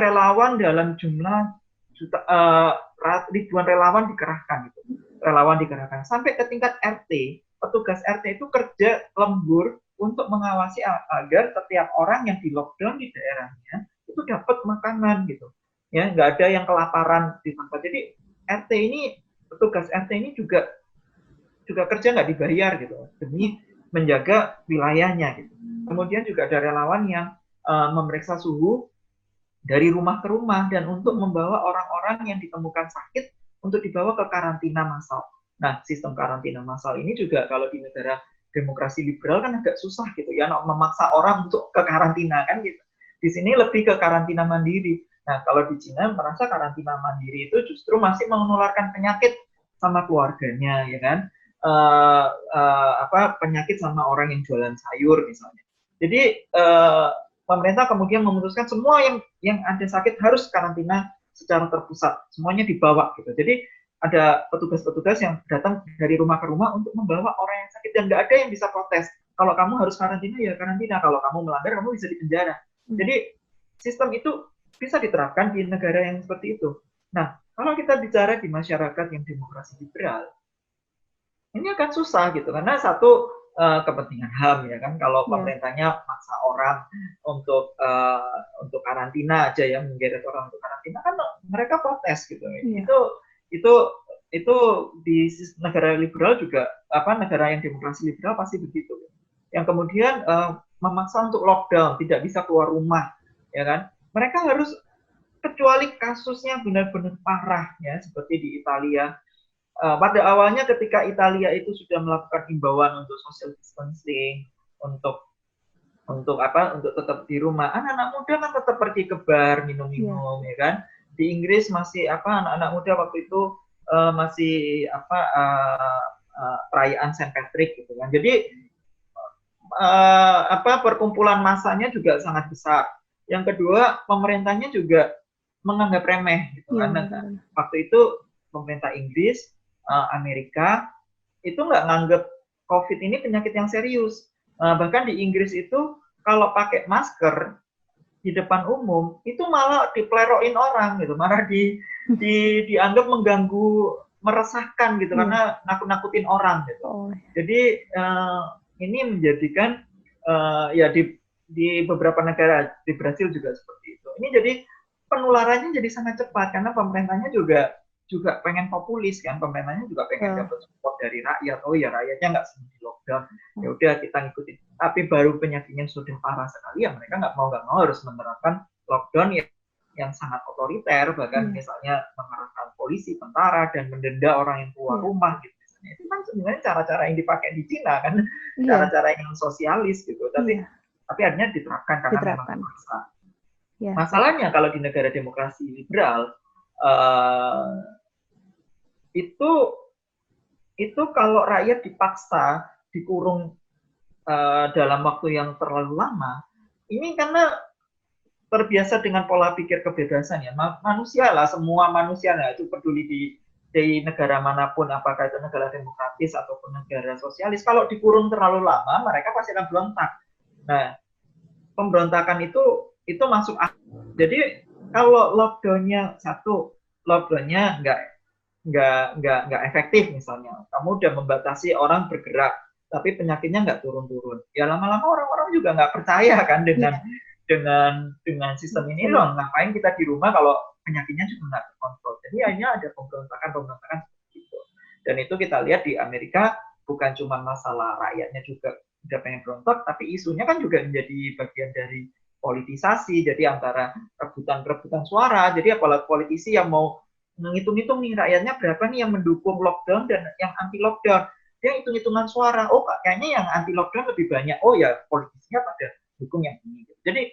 relawan dalam jumlah ribuan relawan dikerahkan gitu. Relawan dikerahkan sampai ke tingkat RT. Petugas RT itu kerja lembur untuk mengawasi agar setiap orang yang di lockdown di daerahnya itu dapat makanan gitu. Ya, nggak ada yang kelaparan di tempat. Jadi petugas RT ini juga kerja nggak dibayar gitu demi menjaga wilayahnya gitu. Kemudian juga ada relawan yang memeriksa suhu dari rumah ke rumah dan untuk membawa orang-orang yang ditemukan sakit untuk dibawa ke karantina massal. Nah, sistem karantina massal ini juga kalau di negara demokrasi liberal kan agak susah gitu ya, memaksa orang untuk ke karantina kan gitu. Di sini lebih ke karantina mandiri. Nah, kalau di Cina merasa karantina mandiri itu justru masih menularkan penyakit sama keluarganya, ya kan? Penyakit sama orang yang jualan sayur misalnya. Jadi pemerintah kemudian memutuskan semua yang ada sakit harus karantina secara terpusat, semuanya dibawa gitu. Jadi ada petugas-petugas yang datang dari rumah ke rumah untuk membawa orang yang sakit dan nggak ada yang bisa protes. Kalau kamu harus karantina ya karantina, kalau kamu melanggar kamu bisa dipenjara. Jadi sistem itu bisa diterapkan di negara yang seperti itu. Nah, kalau kita bicara di masyarakat yang demokrasi liberal, ini akan susah gitu karena satu kepentingan HAM ya kan, kalau pemerintahnya maksa orang untuk karantina aja ya, menggeret orang untuk karantina kan mereka protes gitu. Itu di negara liberal juga negara yang demokrasi liberal pasti begitu. Yang kemudian memaksa untuk lockdown, tidak bisa keluar rumah ya kan. Mereka harus, kecuali kasusnya benar-benar parah ya seperti di Italia. Pada awalnya ketika Italia itu sudah melakukan himbauan untuk social distancing, untuk tetap di rumah, anak-anak muda kan tetap pergi ke bar, minum-minum ya kan. Di Inggris masih anak-anak muda waktu itu masih perayaan Saint Patrick gitu kan. Jadi perkumpulan massanya juga sangat besar. Yang kedua, pemerintahnya juga menganggap remeh gitu kan. Waktu itu pemerintah Inggris, Amerika itu nggak nganggap COVID ini penyakit yang serius. Bahkan di Inggris itu kalau pakai masker di depan umum itu malah diplerokin orang gitu, malah dianggap mengganggu, meresahkan gitu karena nakut-nakutin orang gitu. Jadi ini menjadikan ya di beberapa negara, di Brasil juga seperti itu. Ini jadi penularannya jadi sangat cepat karena pemerintahnya juga pengen populis kan, pemerintahnya juga pengen dapat support dari rakyat. Oh ya rakyatnya nggak senang di lockdown, ya udah kita ngikutin. Tapi baru penyakitnya sudah parah sekali ya mereka nggak mau harus menerapkan lockdown yang sangat otoriter, bahkan misalnya mengerahkan polisi, tentara dan mendenda orang yang keluar rumah gitu. Itu kan sebenarnya cara-cara yang dipakai di Cina kan, cara-cara yang sosialis gitu. Tapi akhirnya diterapkan karena memang memaksa. Masalahnya kalau di negara demokrasi liberal itu kalau rakyat dipaksa dikurung dalam waktu yang terlalu lama, ini karena terbiasa dengan pola pikir kebebasan ya, manusia lah, semua manusia lah itu peduli di negara manapun, apakah itu negara demokratis ataupun negara sosialis, kalau dikurung terlalu lama mereka pasti akan berontak. Nah, pemberontakan itu masuk akal. Jadi kalau lockdownnya nggak efektif misalnya, kamu udah membatasi orang bergerak, tapi penyakitnya nggak turun-turun, ya lama-lama orang-orang juga nggak percaya kan dengan sistem ini loh, ngapain kita di rumah kalau penyakitnya juga nggak terkontrol. Jadi hanya ada pemberontakan seperti itu. Dan itu kita lihat di Amerika bukan cuma masalah rakyatnya juga udah pengen berontak, tapi isunya kan juga menjadi bagian dari politisasi. Jadi antara rebutan suara, jadi apalagi politisi yang mau menghitung-hitung nih rakyatnya berapa nih yang mendukung lockdown dan yang anti lockdown, dia hitung-hitungan suara, oh kayaknya yang anti lockdown lebih banyak, oh ya politisinya pada dukung yang ini. Jadi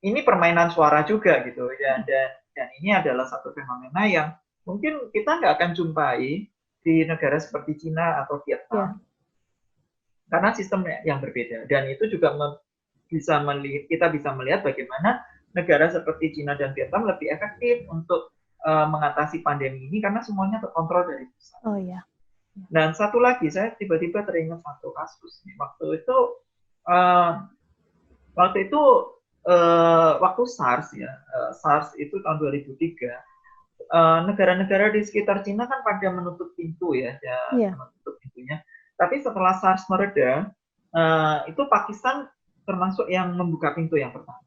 ini permainan suara juga gitu ya, dan ini adalah satu fenomena yang mungkin kita nggak akan jumpai di negara seperti Cina atau Vietnam karena sistem yang berbeda. Dan itu juga kita bisa melihat bagaimana negara seperti Cina dan Vietnam lebih efektif untuk mengatasi pandemi ini karena semuanya terkontrol dari pusat. Oh iya. Dan satu lagi, saya tiba-tiba teringat satu kasus. Waktu SARS ya, SARS itu tahun 2003. Negara-negara di sekitar Cina kan pada menutup pintu ya, menutup pintunya. Tapi setelah SARS mereda, itu Pakistan termasuk yang membuka pintu yang pertama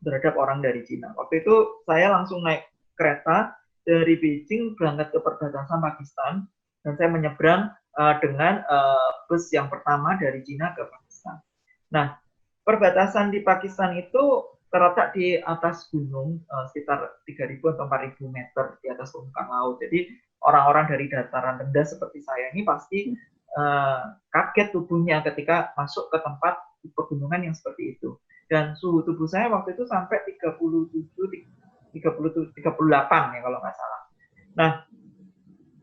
terhadap orang dari Cina. Waktu itu saya langsung naik kereta dari Beijing berangkat ke perbatasan Pakistan, dan saya menyeberang dengan bus yang pertama dari Cina ke Pakistan. Nah, perbatasan di Pakistan itu terletak di atas gunung sekitar 3.000 atau 4.000 meter di atas permukaan laut. Jadi orang-orang dari dataran rendah seperti saya ini pasti kaget tubuhnya ketika masuk ke tempat pegunungan yang seperti itu. Dan suhu tubuh saya waktu itu sampai 38 ya kalau nggak salah. Nah,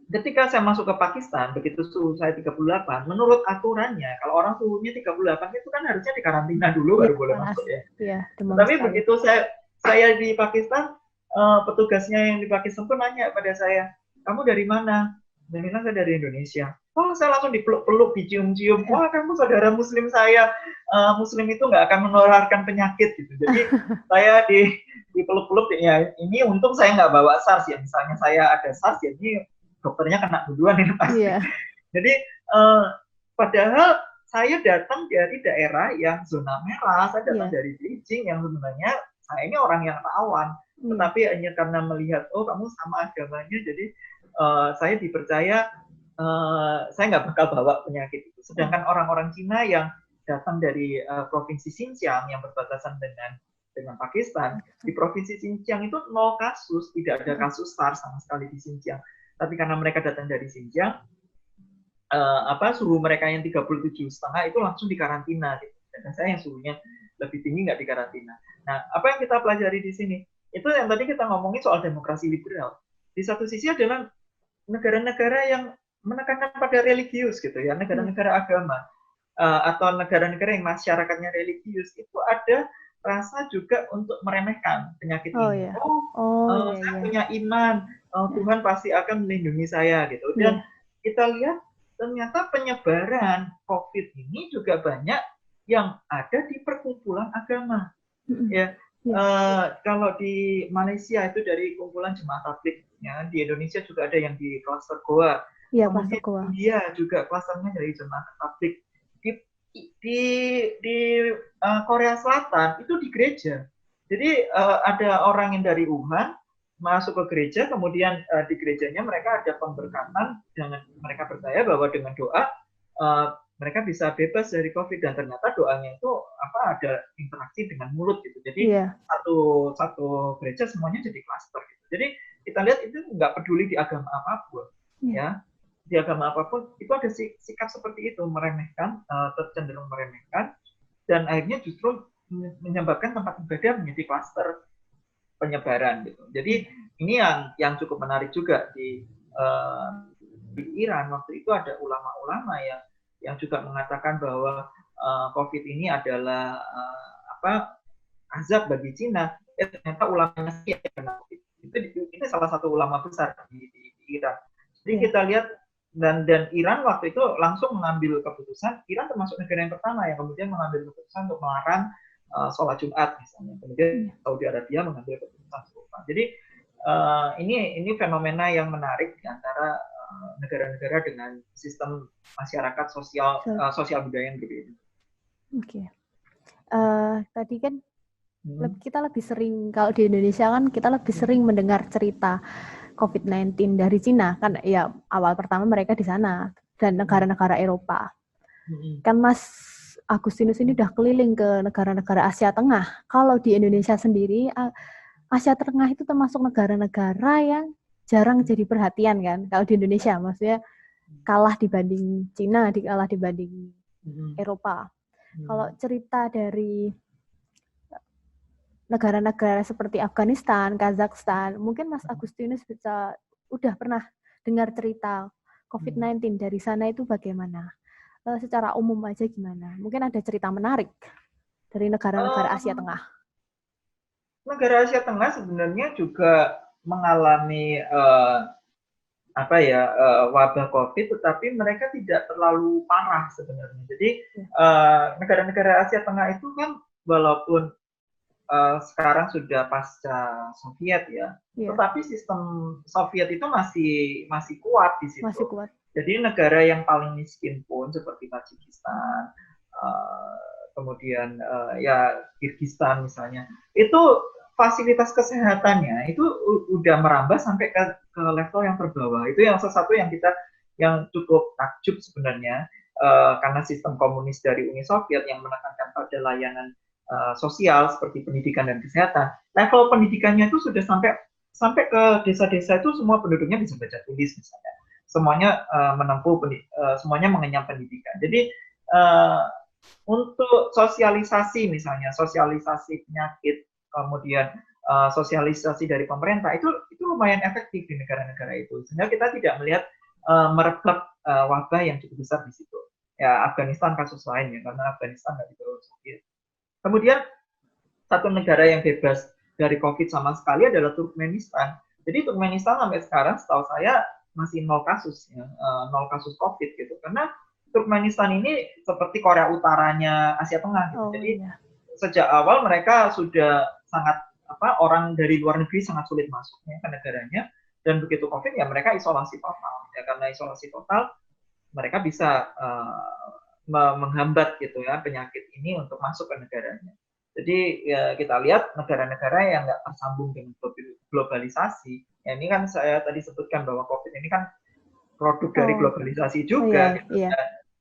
ketika saya masuk ke Pakistan, begitu suhu saya 38, menurut aturannya, kalau orang suhunya 38 itu kan harusnya dikarantina dulu baru boleh masuk ya. Tapi begitu saya di Pakistan, petugasnya yang di Pakistan pun nanya pada saya, kamu dari mana? Saya bilang saya dari Indonesia. Oh, saya langsung dipeluk-peluk, dicium-cium. Wah, kamu saudara Muslim saya. Muslim itu nggak akan menularkan penyakit gitu. Jadi saya dipeluk-peluk ya. Ini untung saya nggak bawa SARS ya. Misalnya saya ada SARS ya, ini dokternya kena duluan ini pasti. Jadi padahal saya datang dari daerah yang zona merah, saya datang dari Beijing yang sebenarnya saya ini orang yang rawan, tetapi hanya karena melihat oh kamu sama agamanya, jadi saya dipercaya saya nggak bakal bawa penyakit itu. Sedangkan orang-orang Cina yang datang dari provinsi Xinjiang yang berbatasan dengan Pakistan, di provinsi Xinjiang itu 0 kasus, tidak ada kasus SARS sama sekali di Xinjiang. Tapi karena mereka datang dari Xinjiang, suhu mereka yang 37,5 itu langsung dikarantina. Gitu. Dan saya yang suhunya lebih tinggi nggak dikarantina. Nah, apa yang kita pelajari di sini? Itu yang tadi kita ngomongin soal demokrasi liberal. Di satu sisi adalah negara-negara yang menekankan pada religius gitu ya, negara-negara agama atau negara-negara yang masyarakatnya religius itu ada rasa juga untuk meremehkan penyakit ini. Saya punya iman, Tuhan pasti akan melindungi saya gitu. Dan kita lihat ternyata penyebaran COVID ini juga banyak yang ada di perkumpulan agama. Ya, kalau di Malaysia itu dari kumpulan jemaat tabligh, ya, di Indonesia juga ada yang di klaster Goa. Kemudian di India juga klasternya dari jemaat tabligh. Di Korea Selatan itu di gereja. Jadi ada orang yang dari Wuhan masuk ke gereja, kemudian di gerejanya mereka ada pemberkatan dan mereka percaya bahwa dengan doa mereka bisa bebas dari COVID, dan ternyata doanya itu ada interaksi dengan mulut gitu. Jadi satu gereja semuanya jadi klaster gitu. Jadi kita lihat itu nggak peduli di agama apapun, ya. Di agama apapun itu ada sikap seperti itu, meremehkan, tercenderung meremehkan, dan akhirnya justru menyebabkan tempat ibadah menjadi klaster penyebaran gitu. Jadi ini yang cukup menarik juga di Iran. Waktu itu ada ulama-ulama yang juga mengatakan bahwa COVID ini adalah azab bagi Cina. Ternyata ulamanya sih itu salah satu ulama besar di Iran. Jadi kita lihat dan Iran waktu itu langsung mengambil keputusan. Iran termasuk negara yang pertama yang kemudian mengambil keputusan untuk melarang sholat Jumat misalnya. Kemudian Saudi Arabia mengambil keputusan serupa. Jadi ini fenomena yang menarik di antara negara-negara dengan sistem masyarakat sosial budaya yang berbeda. Oke. Tadi kan kita lebih sering, kalau di Indonesia kan kita lebih sering mendengar cerita COVID-19 dari Cina, kan ya awal pertama mereka di sana, dan negara-negara Eropa. Kan Mas Agustinus ini udah keliling ke negara-negara Asia Tengah. Kalau di Indonesia sendiri, Asia Tengah itu termasuk negara-negara yang jarang jadi perhatian kan. Kalau di Indonesia, maksudnya kalah dibanding Cina, kalah dibanding Eropa. Kalau cerita dari negara-negara seperti Afghanistan, Kazakhstan, mungkin Mas Agustinus udah pernah dengar cerita COVID-19 dari sana itu bagaimana? Secara umum aja gimana? Mungkin ada cerita menarik dari negara-negara Asia Tengah. Negara Asia Tengah sebenarnya juga mengalami wabah COVID, tetapi mereka tidak terlalu parah sebenarnya. Jadi negara-negara Asia Tengah itu kan walaupun sekarang sudah pasca Soviet ya, tetapi sistem Soviet itu masih kuat di situ. Masih kuat. Jadi negara yang paling miskin pun seperti Tajikistan, kemudian Kirgistan misalnya, itu fasilitas kesehatannya itu udah merambah sampai ke level yang terbawah. Itu yang sesuatu yang cukup takjub sebenarnya, karena sistem komunis dari Uni Soviet yang menekankan pada layanan sosial seperti pendidikan dan kesehatan. Level pendidikannya itu sudah sampai ke desa-desa itu semua penduduknya bisa baca tulis misalnya. Semuanya semuanya mengenyam pendidikan. Jadi untuk sosialisasi misalnya, sosialisasi penyakit, kemudian sosialisasi dari pemerintah itu lumayan efektif di negara-negara itu. Sehingga kita tidak melihat merebak wabah yang cukup besar di situ. Ya Afghanistan kasus lain ya, karena Afghanistan nggak dibawa Soviet. Kemudian satu negara yang bebas dari COVID sama sekali adalah Turkmenistan. Jadi Turkmenistan sampai sekarang setahu saya masih 0 kasus ya, 0 kasus COVID gitu. Karena Turkmenistan ini seperti Korea Utaranya Asia Tengah gitu. Jadi sejak awal mereka sudah sangat orang dari luar negeri sangat sulit masuknya ke negaranya, dan begitu COVID ya mereka isolasi total. Ya karena isolasi total mereka bisa menghambat gitu ya penyakit ini untuk masuk ke negaranya. Jadi ya kita lihat negara-negara yang nggak tersambung dengan globalisasi. Ya ini kan saya tadi sebutkan bahwa COVID ini kan produk dari globalisasi juga. Gitu,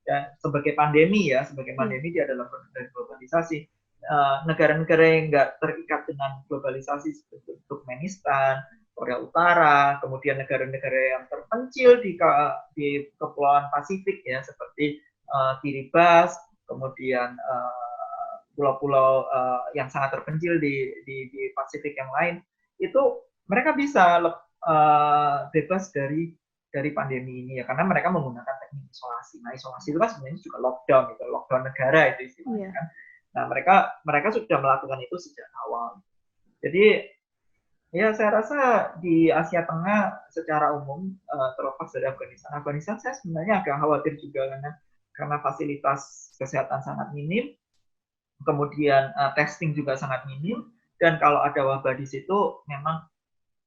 dan sebagai pandemi dia adalah produk dari globalisasi. Negara-negara yang nggak terikat dengan globalisasi seperti Turkmenistan, Korea Utara, kemudian negara-negara yang terpencil di Kepulauan Pasifik ya seperti Kiribati, kemudian pulau-pulau yang sangat terpencil di Pasifik yang lain, itu mereka bisa bebas dari pandemi ini ya, karena mereka menggunakan teknik isolasi. Nah isolasi itu kan sebenarnya juga lockdown negara itu istilahnya kan. Nah mereka sudah melakukan itu sejak awal. Jadi ya saya rasa di Asia Tengah secara umum terlepas dari Afghanistan saya sebenarnya agak khawatir juga karena fasilitas kesehatan sangat minim, kemudian testing juga sangat minim, dan kalau ada wabah di situ memang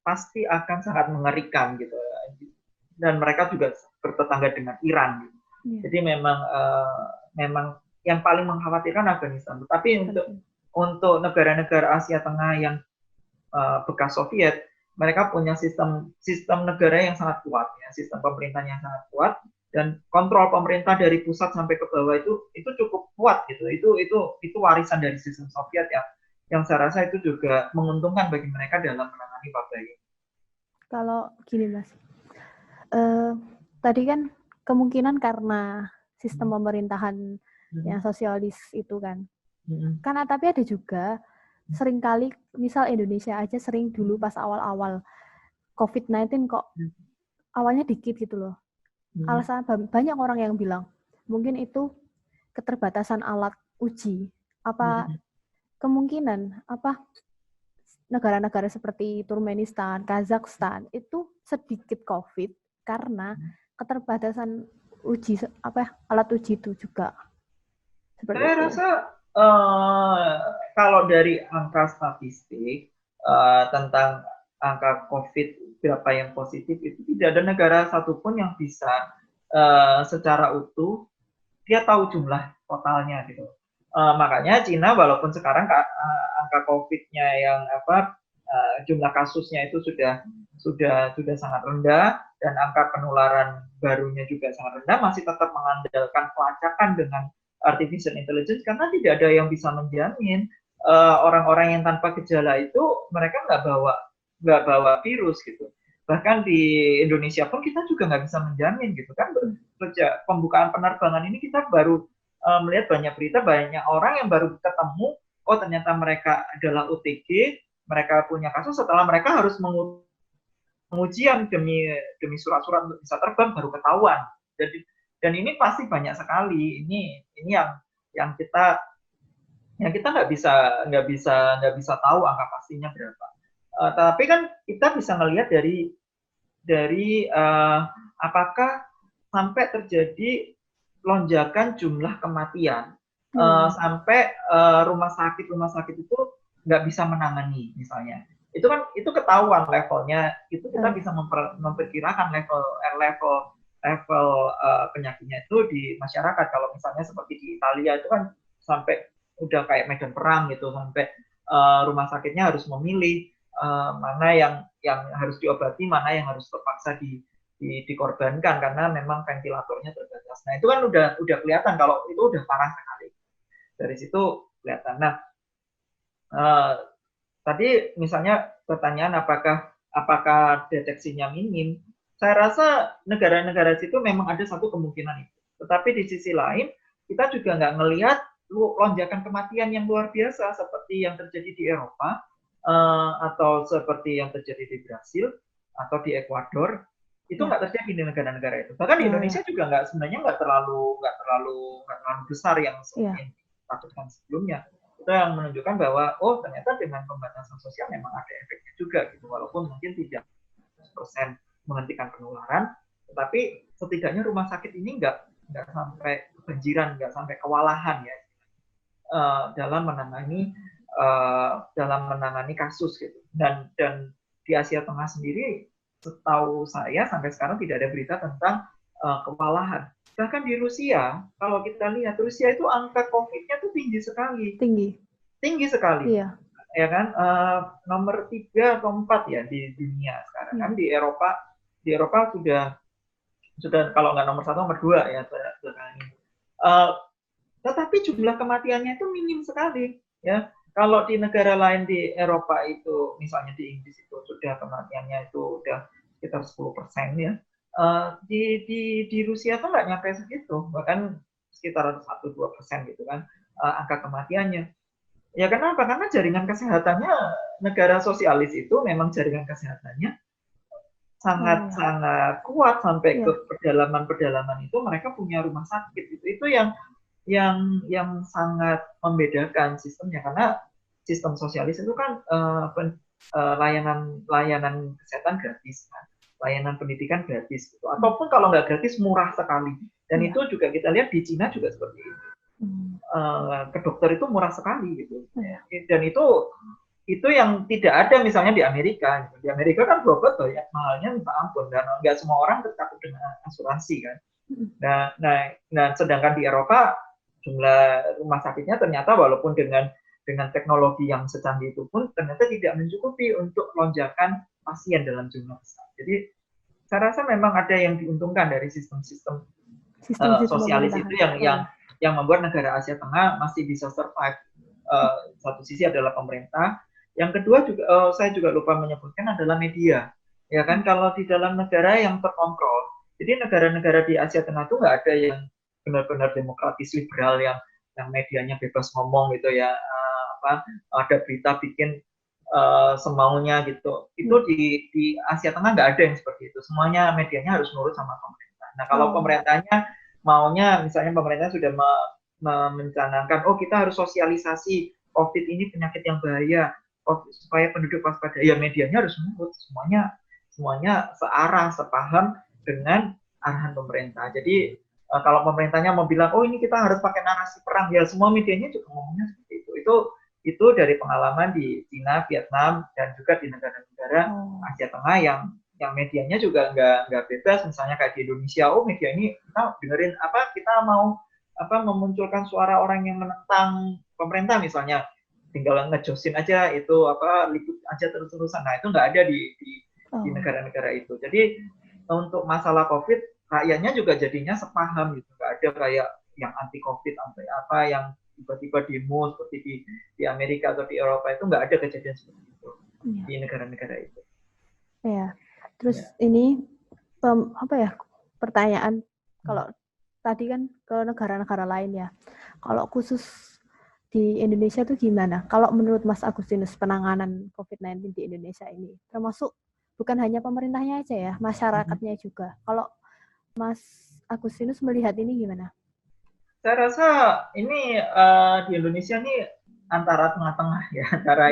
pasti akan sangat mengerikan gitu. Dan mereka juga bertetangga dengan Iran gitu. Jadi memang yang paling mengkhawatirkan Afghanistan. Tetapi untuk negara-negara Asia Tengah yang bekas Soviet, mereka punya sistem negara yang sangat kuat ya, sistem pemerintahan yang sangat kuat, dan kontrol pemerintah dari pusat sampai ke bawah itu cukup kuat gitu. Itu warisan dari sistem Soviet ya, yang saya rasa itu juga menguntungkan bagi mereka dalam menangani wabah ini. Kalau gini Mas, tadi kan kemungkinan karena sistem pemerintahan yang sosialis itu kan, karena tapi ada juga seringkali, misal Indonesia aja sering dulu pas awal-awal COVID-19 kok awalnya dikit gitu loh. Alasan banyak orang yang bilang mungkin itu keterbatasan alat uji. Apa kemungkinan negara-negara seperti Turkmenistan, Kazakhstan itu sedikit COVID karena keterbatasan alat uji itu juga. Saya rasa Kalau dari angka statistik tentang angka COVID berapa yang positif itu tidak ada negara satupun yang bisa secara utuh dia tahu jumlah totalnya gitu. Makanya Cina walaupun sekarang angka COVID-nya yang jumlah kasusnya itu sudah sangat rendah dan angka penularan barunya juga sangat rendah, masih tetap mengandalkan pelacakan dengan artificial intelligence karena tidak ada yang bisa menjamin orang-orang yang tanpa gejala itu mereka nggak bawa virus gitu. Bahkan di Indonesia pun kita juga nggak bisa menjamin gitu kan. Sejak pembukaan penerbangan ini kita baru melihat banyak berita, banyak orang yang baru ketemu, oh ternyata mereka adalah OTG, mereka punya kasus setelah mereka harus pengujian demi surat-surat untuk bisa terbang baru ketahuan. Dan ini pasti banyak sekali. Ini yang kita nggak bisa tahu angka pastinya berapa. Tapi kan kita bisa melihat dari apakah sampai terjadi lonjakan jumlah kematian sampai rumah sakit itu nggak bisa menangani misalnya. Itu ketahuan levelnya, itu kita bisa memperkirakan level penyakitnya itu di masyarakat. Kalau misalnya seperti di Italia itu kan sampai udah kayak medan perang gitu, sampai rumah sakitnya harus memilih mana yang harus diobati, mana yang harus terpaksa dikorbankan karena memang ventilatornya terbatas. Nah itu kan udah kelihatan kalau itu udah parah sekali. Dari situ kelihatan. Nah tadi misalnya pertanyaan apakah deteksinya minim? Saya rasa negara-negara situ memang ada satu kemungkinan itu. Tetapi di sisi lain kita juga nggak ngelihat lonjakan kematian yang luar biasa seperti yang terjadi di Eropa atau seperti yang terjadi di Brasil atau di Ekuador. Itu nggak terjadi di negara-negara itu. Bahkan di Indonesia juga nggak terlalu besar yang seperti ditakutkan sebelumnya. Itu yang menunjukkan bahwa ternyata dengan pembatasan sosial memang ada efeknya juga gitu, walaupun mungkin tidak 100% menghentikan penularan, tetapi setidaknya rumah sakit ini nggak sampai kebanjiran, nggak sampai kewalahan ya dalam menangani kasus gitu. Dan di Asia Tengah sendiri setahu saya sampai sekarang tidak ada berita tentang kewalahan. Bahkan di Rusia, kalau kita lihat Rusia itu angka COVID-nya tuh tinggi sekali. Tinggi sekali. Iya. Ya kan, nomor 3 atau 4 ya di dunia sekarang. Kan di Eropa sudah kalau nggak nomor 1, nomor 2 ya sekarang. Tetapi jumlah kematiannya itu minim sekali. Ya, kalau di negara lain di Eropa itu, misalnya di Inggris itu sudah kematiannya itu udah sekitar 10% ya. Di Rusia tuh nggak nyampe segitu, bahkan sekitar 1-2% gitu kan angka kematiannya. Ya kenapa? Karena jaringan kesehatannya negara sosialis itu memang jaringan kesehatannya sangat kuat sampai ke pedalaman itu mereka punya rumah sakit itu yang sangat membedakan sistemnya, karena sistem sosialis itu kan layanan kesehatan gratis kan, layanan pendidikan gratis gitu. Ataupun kalau nggak gratis murah sekali, dan itu juga kita lihat di Cina juga seperti itu. Ke dokter itu murah sekali gitu, dan itu yang tidak ada misalnya di Amerika. Di Amerika kan berobat ya mahalnya minta ampun, dan nggak semua orang tercakup dengan asuransi kan. Nah sedangkan di Eropa jumlah rumah sakitnya ternyata walaupun dengan teknologi yang secanggih itu pun ternyata tidak mencukupi untuk lonjakan pasien dalam jumlah besar. Jadi saya rasa memang ada yang diuntungkan dari sistem sosialis itu yang membuat negara Asia Tengah masih bisa survive. Satu sisi adalah pemerintah, yang kedua juga saya juga lupa menyebutkan adalah media. Ya kan, kalau di dalam negara yang terkontrol, jadi negara-negara di Asia Tengah itu nggak ada yang benar-benar demokratis liberal yang medianya bebas ngomong gitu ya, ada berita bikin semaunya gitu. Itu di Asia Tengah nggak ada yang seperti itu. Semuanya medianya harus nurut sama pemerintah. Nah kalau pemerintahnya maunya, misalnya pemerintah sudah mencanangkan, kita harus sosialisasi COVID ini penyakit yang bahaya, supaya penduduk waspada, ya medianya harus nurut, semuanya searah, sepaham dengan arahan pemerintah. Jadi kalau pemerintahnya mau bilang, oh ini kita harus pakai narasi perang, ya semua medianya juga ngomongnya seperti itu. Itu dari pengalaman di Cina, Vietnam, dan juga di negara-negara Asia Tengah yang medianya juga nggak bebas. Misalnya kayak di Indonesia, oh media ini kita dengerin kita mau memunculkan suara orang yang menentang pemerintah misalnya, tinggal ngejosin aja itu liput aja terus-terusan. Nah itu nggak ada di negara-negara itu. Jadi untuk masalah COVID, rakyatnya juga jadinya sepaham gitu. Nggak ada kayak yang anti COVID sampai yang tiba-tiba demo seperti di Amerika atau di Eropa, itu nggak ada kejadian seperti itu di negara-negara itu. Ya, terus ini pertanyaan kalau tadi kan ke negara-negara lain ya. Kalau khusus di Indonesia tuh gimana? Kalau menurut Mas Agustinus penanganan COVID-19 di Indonesia ini, termasuk bukan hanya pemerintahnya aja ya, masyarakatnya juga. Kalau Mas Agustinus melihat ini gimana? Saya rasa ini di Indonesia ini antara tengah-tengah ya, antara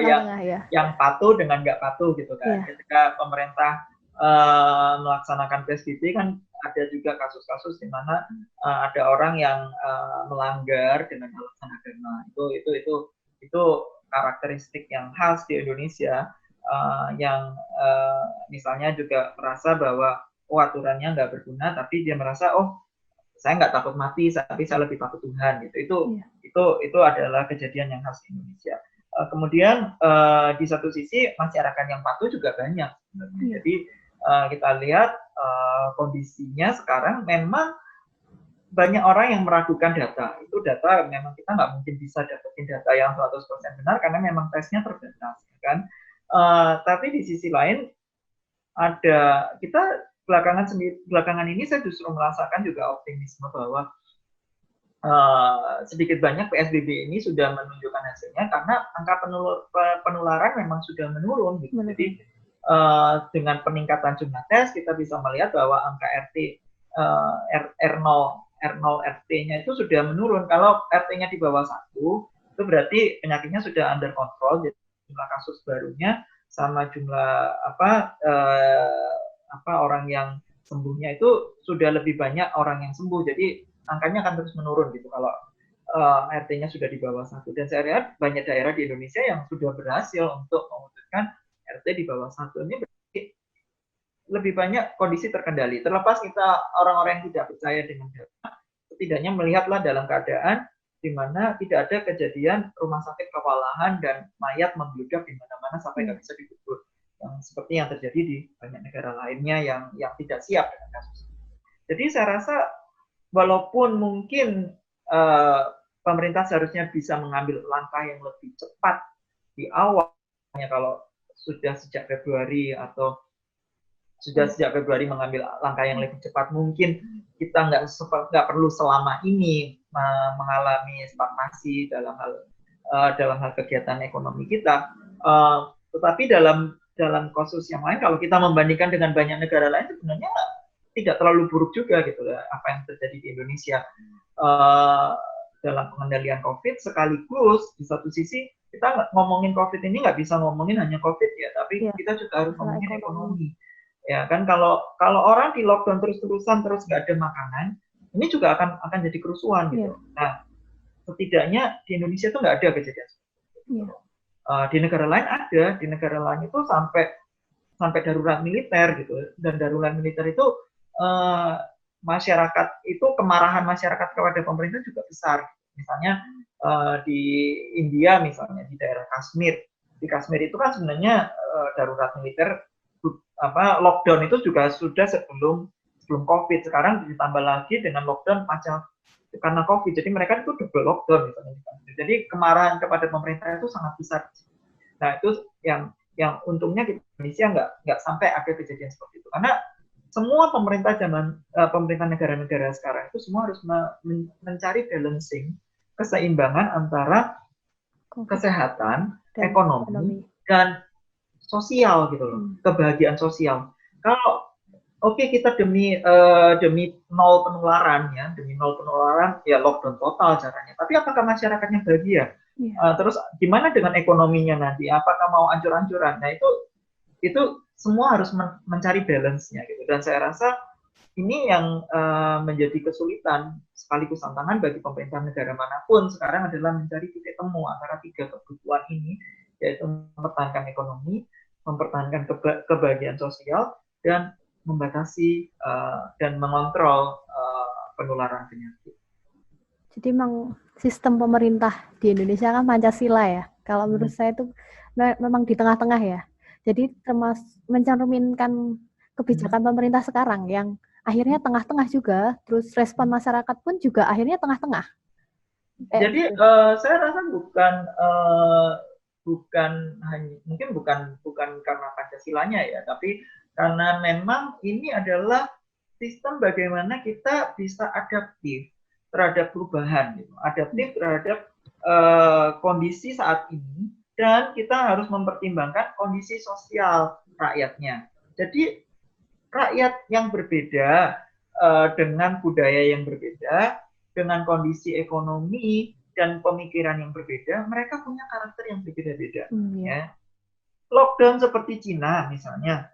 yang patuh dengan nggak patuh gitu kan. Ketika pemerintah melaksanakan PSBB kan ada juga kasus-kasus di mana ada orang yang melanggar dengan alasan agama. Itu karakteristik yang khas di Indonesia, yang misalnya juga merasa bahwa aturannya nggak berguna, tapi dia merasa saya nggak takut mati, tapi saya lebih takut Tuhan gitu. Itu adalah kejadian yang khas di Indonesia. Kemudian di satu sisi masyarakat yang patuh juga banyak. Jadi kita lihat kondisinya sekarang memang banyak orang yang meragukan data. Itu data memang kita nggak mungkin bisa dapetin data yang 100% benar karena memang tesnya terbatas, kan. Tapi di sisi lain kita belakangan ini saya justru merasakan juga optimisme bahwa sedikit banyak PSBB ini sudah menunjukkan hasilnya karena angka penularan memang sudah menurun gitu. Jadi dengan peningkatan jumlah tes kita bisa melihat bahwa angka R0 RT-nya itu sudah menurun. Kalau RT-nya di bawah 1 itu berarti penyakitnya sudah under control. Jadi jumlah kasus barunya sama jumlah orang yang sembuhnya itu sudah lebih banyak orang yang sembuh. Jadi angkanya akan terus menurun gitu kalau RT-nya sudah di bawah 1. Dan saya lihat banyak daerah di Indonesia yang sudah berhasil untuk mewujudkan RT di bawah 1. Ini berarti lebih banyak kondisi terkendali. Terlepas kita orang-orang yang tidak percaya dengan data, setidaknya melihatlah dalam keadaan di mana tidak ada kejadian rumah sakit kewalahan dan mayat membludak di mana-mana sampai nggak bisa dikubur. Yang seperti yang terjadi di banyak negara lainnya yang tidak siap dengan kasus ini. Jadi saya rasa walaupun mungkin pemerintah seharusnya bisa mengambil langkah yang lebih cepat di awal, kalau sudah sejak Februari atau sudah sejak Februari mengambil langkah yang lebih cepat, mungkin kita nggak perlu selama ini mengalami stagnasi dalam hal kegiatan ekonomi kita. Tetapi dalam kasus yang lain, kalau kita membandingkan dengan banyak negara lain, sebenarnya tidak terlalu buruk juga gitu apa yang terjadi di Indonesia dalam pengendalian COVID. Sekaligus di satu sisi kita ngomongin COVID ini nggak bisa ngomongin hanya COVID ya, tapi kita juga harus ngomongin ekonomi. Ya kan, kalau orang di lockdown terus-terusan terus nggak ada makanan, ini juga akan jadi kerusuhan gitu. Nah, setidaknya di Indonesia itu nggak ada kejadian seperti itu. Di negara lain ada, di negara lain itu sampai darurat militer gitu. Dan darurat militer itu masyarakat itu, kemarahan masyarakat kepada pemerintah juga besar. Misalnya di India misalnya, di daerah Kashmir. Di Kashmir itu kan sebenarnya darurat militer, lockdown itu juga sudah sebelum COVID. Sekarang ditambah lagi dengan lockdown pasca karena COVID. Jadi mereka itu double lockdown misalnya. Jadi kemarahan kepada pemerintah itu sangat besar. Nah itu yang untungnya di Indonesia nggak sampai ada kejadian seperti itu. Karena semua pemerintah negara-negara sekarang itu semua harus mencari balancing, keseimbangan antara kesehatan, ekonomi, dan sosial gitu loh, kebahagiaan sosial. Kalau kita demi nol penularan ya lockdown total caranya. Tapi apakah masyarakatnya bahagia? Terus gimana dengan ekonominya nanti? Apakah mau ancur-ancuran? Nah itu semua harus mencari balance-nya gitu. Dan saya rasa ini yang menjadi kesulitan sekaligus tantangan bagi pemerintah negara manapun sekarang adalah mencari titik temu antara tiga kebutuhan ini, yaitu mempertahankan ekonomi, mempertahankan kebahagiaan sosial, dan membatasi dan mengontrol penularan penyakit. Jadi memang sistem pemerintah di Indonesia kan Pancasila ya. Kalau menurut saya itu memang di tengah-tengah ya. Jadi termasuk mencerminkan kebijakan pemerintah sekarang yang akhirnya tengah-tengah juga, terus respon masyarakat pun juga akhirnya tengah-tengah. Jadi saya rasa mungkin bukan karena Pancasilanya ya, tapi karena memang ini adalah sistem bagaimana kita bisa adaptif terhadap perubahan, gitu. Adaptif terhadap kondisi saat ini, dan kita harus mempertimbangkan kondisi sosial rakyatnya. Jadi rakyat yang berbeda dengan budaya yang berbeda, dengan kondisi ekonomi dan pemikiran yang berbeda, mereka punya karakter yang berbeda-beda. Ya. Lockdown seperti Cina misalnya,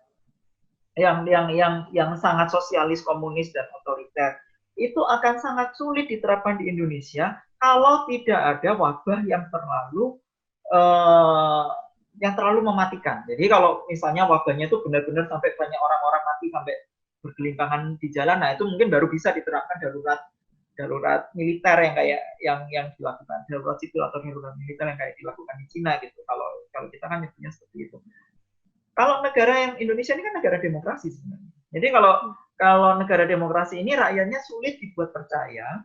yang sangat sosialis, komunis dan otoriter, itu akan sangat sulit diterapkan di Indonesia kalau tidak ada wabah yang terlalu mematikan. Jadi kalau misalnya wabahnya itu benar-benar sampai banyak orang-orang mati sampai bergelimpangan di jalan, nah itu mungkin baru bisa diterapkan darurat militer yang dilakukan, darurat sipil atau darurat militer yang kayak dilakukan di Cina gitu. Kalau kita kan punya seperti itu. Kalau negara yang Indonesia ini kan negara demokrasi sebenarnya. Jadi kalau negara demokrasi ini rakyatnya sulit dibuat percaya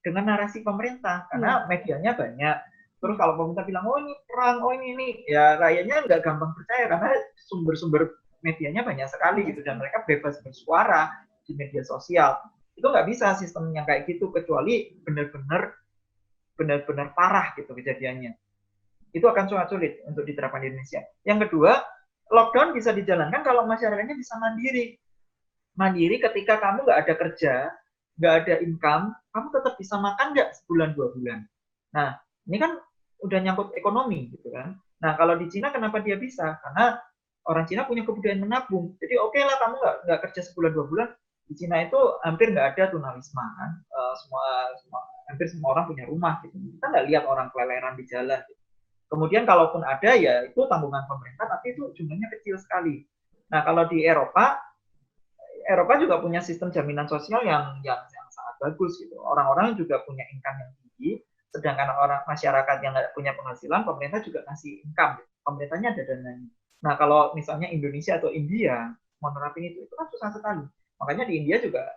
dengan narasi pemerintah karena medianya banyak. Terus kalau pemerintah bilang oh ini perang, oh ini ya rakyatnya nggak gampang percaya karena sumber-sumber medianya banyak sekali gitu, dan mereka bebas bersuara di media sosial. Itu nggak bisa sistem yang kayak gitu kecuali benar-benar parah gitu kejadiannya. Itu akan sangat sulit untuk diterapkan di Indonesia. Yang kedua, lockdown bisa dijalankan kalau masyarakatnya bisa mandiri. Mandiri ketika kamu nggak ada kerja, nggak ada income, kamu tetap bisa makan nggak sebulan 2 bulan. Nah, ini kan udah nyangkut ekonomi gitu kan. Nah, kalau di Cina kenapa dia bisa? Karena orang Cina punya kebudayaan menabung. Jadi oke lah kamu nggak kerja sebulan 2 bulan. Di Cina itu hampir nggak ada tunawisma kan. Hampir semua orang punya rumah gitu. Kita nggak lihat orang keleleran di jalan gitu. Kemudian kalaupun ada ya itu tanggungan pemerintah, tapi itu jumlahnya kecil sekali. Nah, kalau di Eropa juga punya sistem jaminan sosial yang sangat bagus gitu. Orang-orang juga punya income yang tinggi, sedangkan orang masyarakat yang nggak punya penghasilan, pemerintah juga ngasih income. Gitu. Pemerintahnya ada dananya. Nah, kalau misalnya Indonesia atau India menerapkan itu kan susah sekali. Makanya di India juga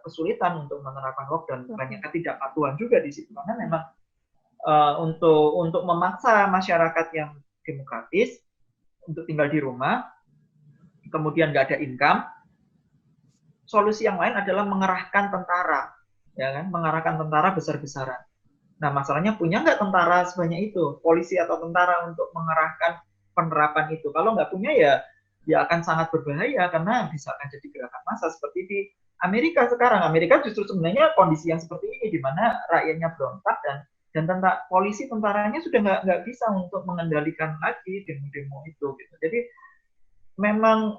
kesulitan untuk menerapkan lockdown. Banyak ketidakpatuhan juga di situ karena memang untuk memaksa masyarakat yang demokratis untuk tinggal di rumah, kemudian nggak ada income. Solusi yang lain adalah mengerahkan tentara, ya kan? Mengerahkan tentara besar-besaran. Nah, masalahnya punya nggak tentara sebanyak itu, polisi atau tentara untuk mengerahkan penerapan itu? Kalau nggak punya ya akan sangat berbahaya karena bisa akan jadi gerakan massa seperti di Amerika sekarang. Amerika justru sebenarnya kondisi yang seperti ini di mana rakyatnya berontak dan tentaranya sudah nggak bisa untuk mengendalikan lagi demo-demo itu. Gitu. Jadi memang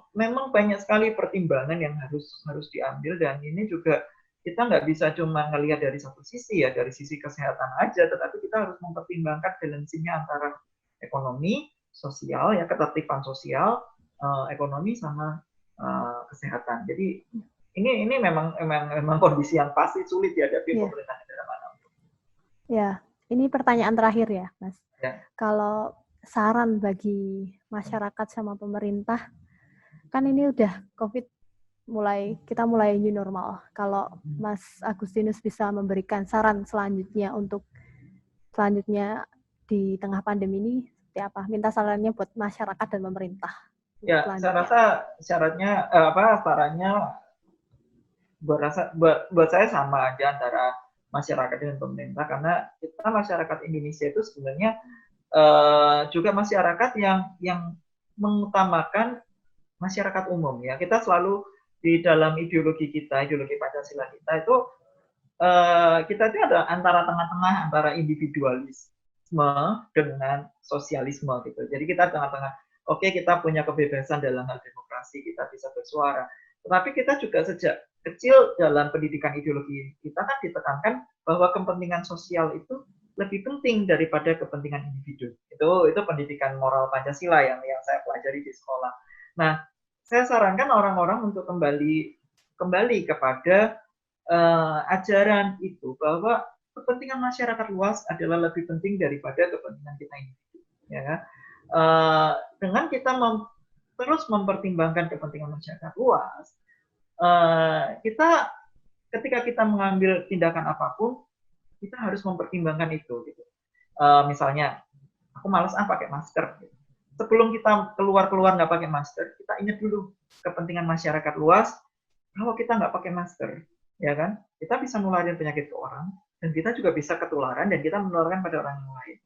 banyak sekali pertimbangan yang harus diambil, dan ini juga kita nggak bisa cuma ngelihat dari satu sisi ya, dari sisi kesehatan aja, tetapi kita harus mempertimbangkan balancingnya antara ekonomi, sosial ya, ketertiban sosial, ekonomi sama kesehatan. Jadi ini memang kondisi yang pasti sulit dihadapi pemerintah negara manapun. Ya, ini pertanyaan terakhir ya, Mas. Ya. Kalau saran bagi masyarakat sama pemerintah, kan ini udah COVID kita mulai new normal. Kalau Mas Agustinus bisa memberikan saran selanjutnya di tengah pandemi ini seperti apa? Minta sarannya buat masyarakat dan pemerintah. Ya, saya rasa sarannya buat saya sama aja antara masyarakat dan pemerintah, karena kita masyarakat Indonesia itu sebenarnya juga masyarakat yang mengutamakan masyarakat umum ya. Kita selalu di dalam ideologi Pancasila kita itu kita itu ada antara tengah-tengah antara individualisme dengan sosialisme gitu. Jadi kita tengah-tengah. Oke, kita punya kebebasan dalam hal demokrasi, kita bisa bersuara. Tetapi kita juga sejak kecil dalam pendidikan ideologi kita kan ditekankan bahwa kepentingan sosial itu lebih penting daripada kepentingan individu. Itu pendidikan moral Pancasila yang saya pelajari di sekolah. Nah, saya sarankan orang-orang untuk kembali kepada ajaran itu, bahwa kepentingan masyarakat luas adalah lebih penting daripada kepentingan kita individu. Ya, dengan kita terus mempertimbangkan kepentingan masyarakat luas, kita ketika kita mengambil tindakan apapun, kita harus mempertimbangkan itu. Gitu. Misalnya, aku malas pakai masker. Gitu. Sebelum kita keluar nggak pakai masker, kita ingat dulu kepentingan masyarakat luas. Kalau kita nggak pakai masker, ya kan, kita bisa nularin penyakit ke orang, dan kita juga bisa ketularan dan kita menularkan pada orang yang lain.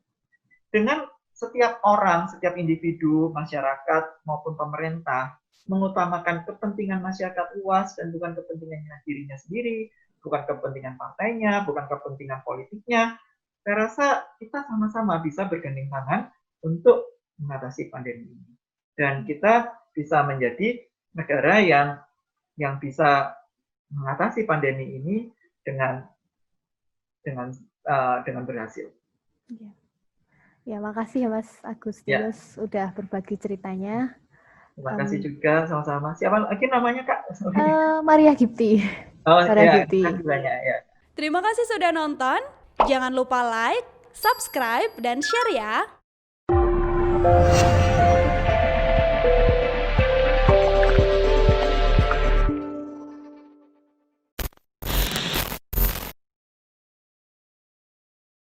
Dengan setiap orang, setiap individu, masyarakat maupun pemerintah mengutamakan kepentingan masyarakat luas dan bukan kepentingannya dirinya sendiri, bukan kepentingan partainya, bukan kepentingan politiknya, saya rasa kita sama-sama bisa bergandeng tangan untuk mengatasi pandemi ini. Dan kita bisa menjadi negara yang bisa mengatasi pandemi ini dengan berhasil. Ya, makasih ya Mas Agustinus udah berbagi ceritanya. Terima kasih juga, sama-sama. Siapa lagi namanya, Kak? Maria Gipti. Maria Gipti. Terima kasih banyak ya. Terima kasih sudah nonton. Jangan lupa like, subscribe, dan share ya.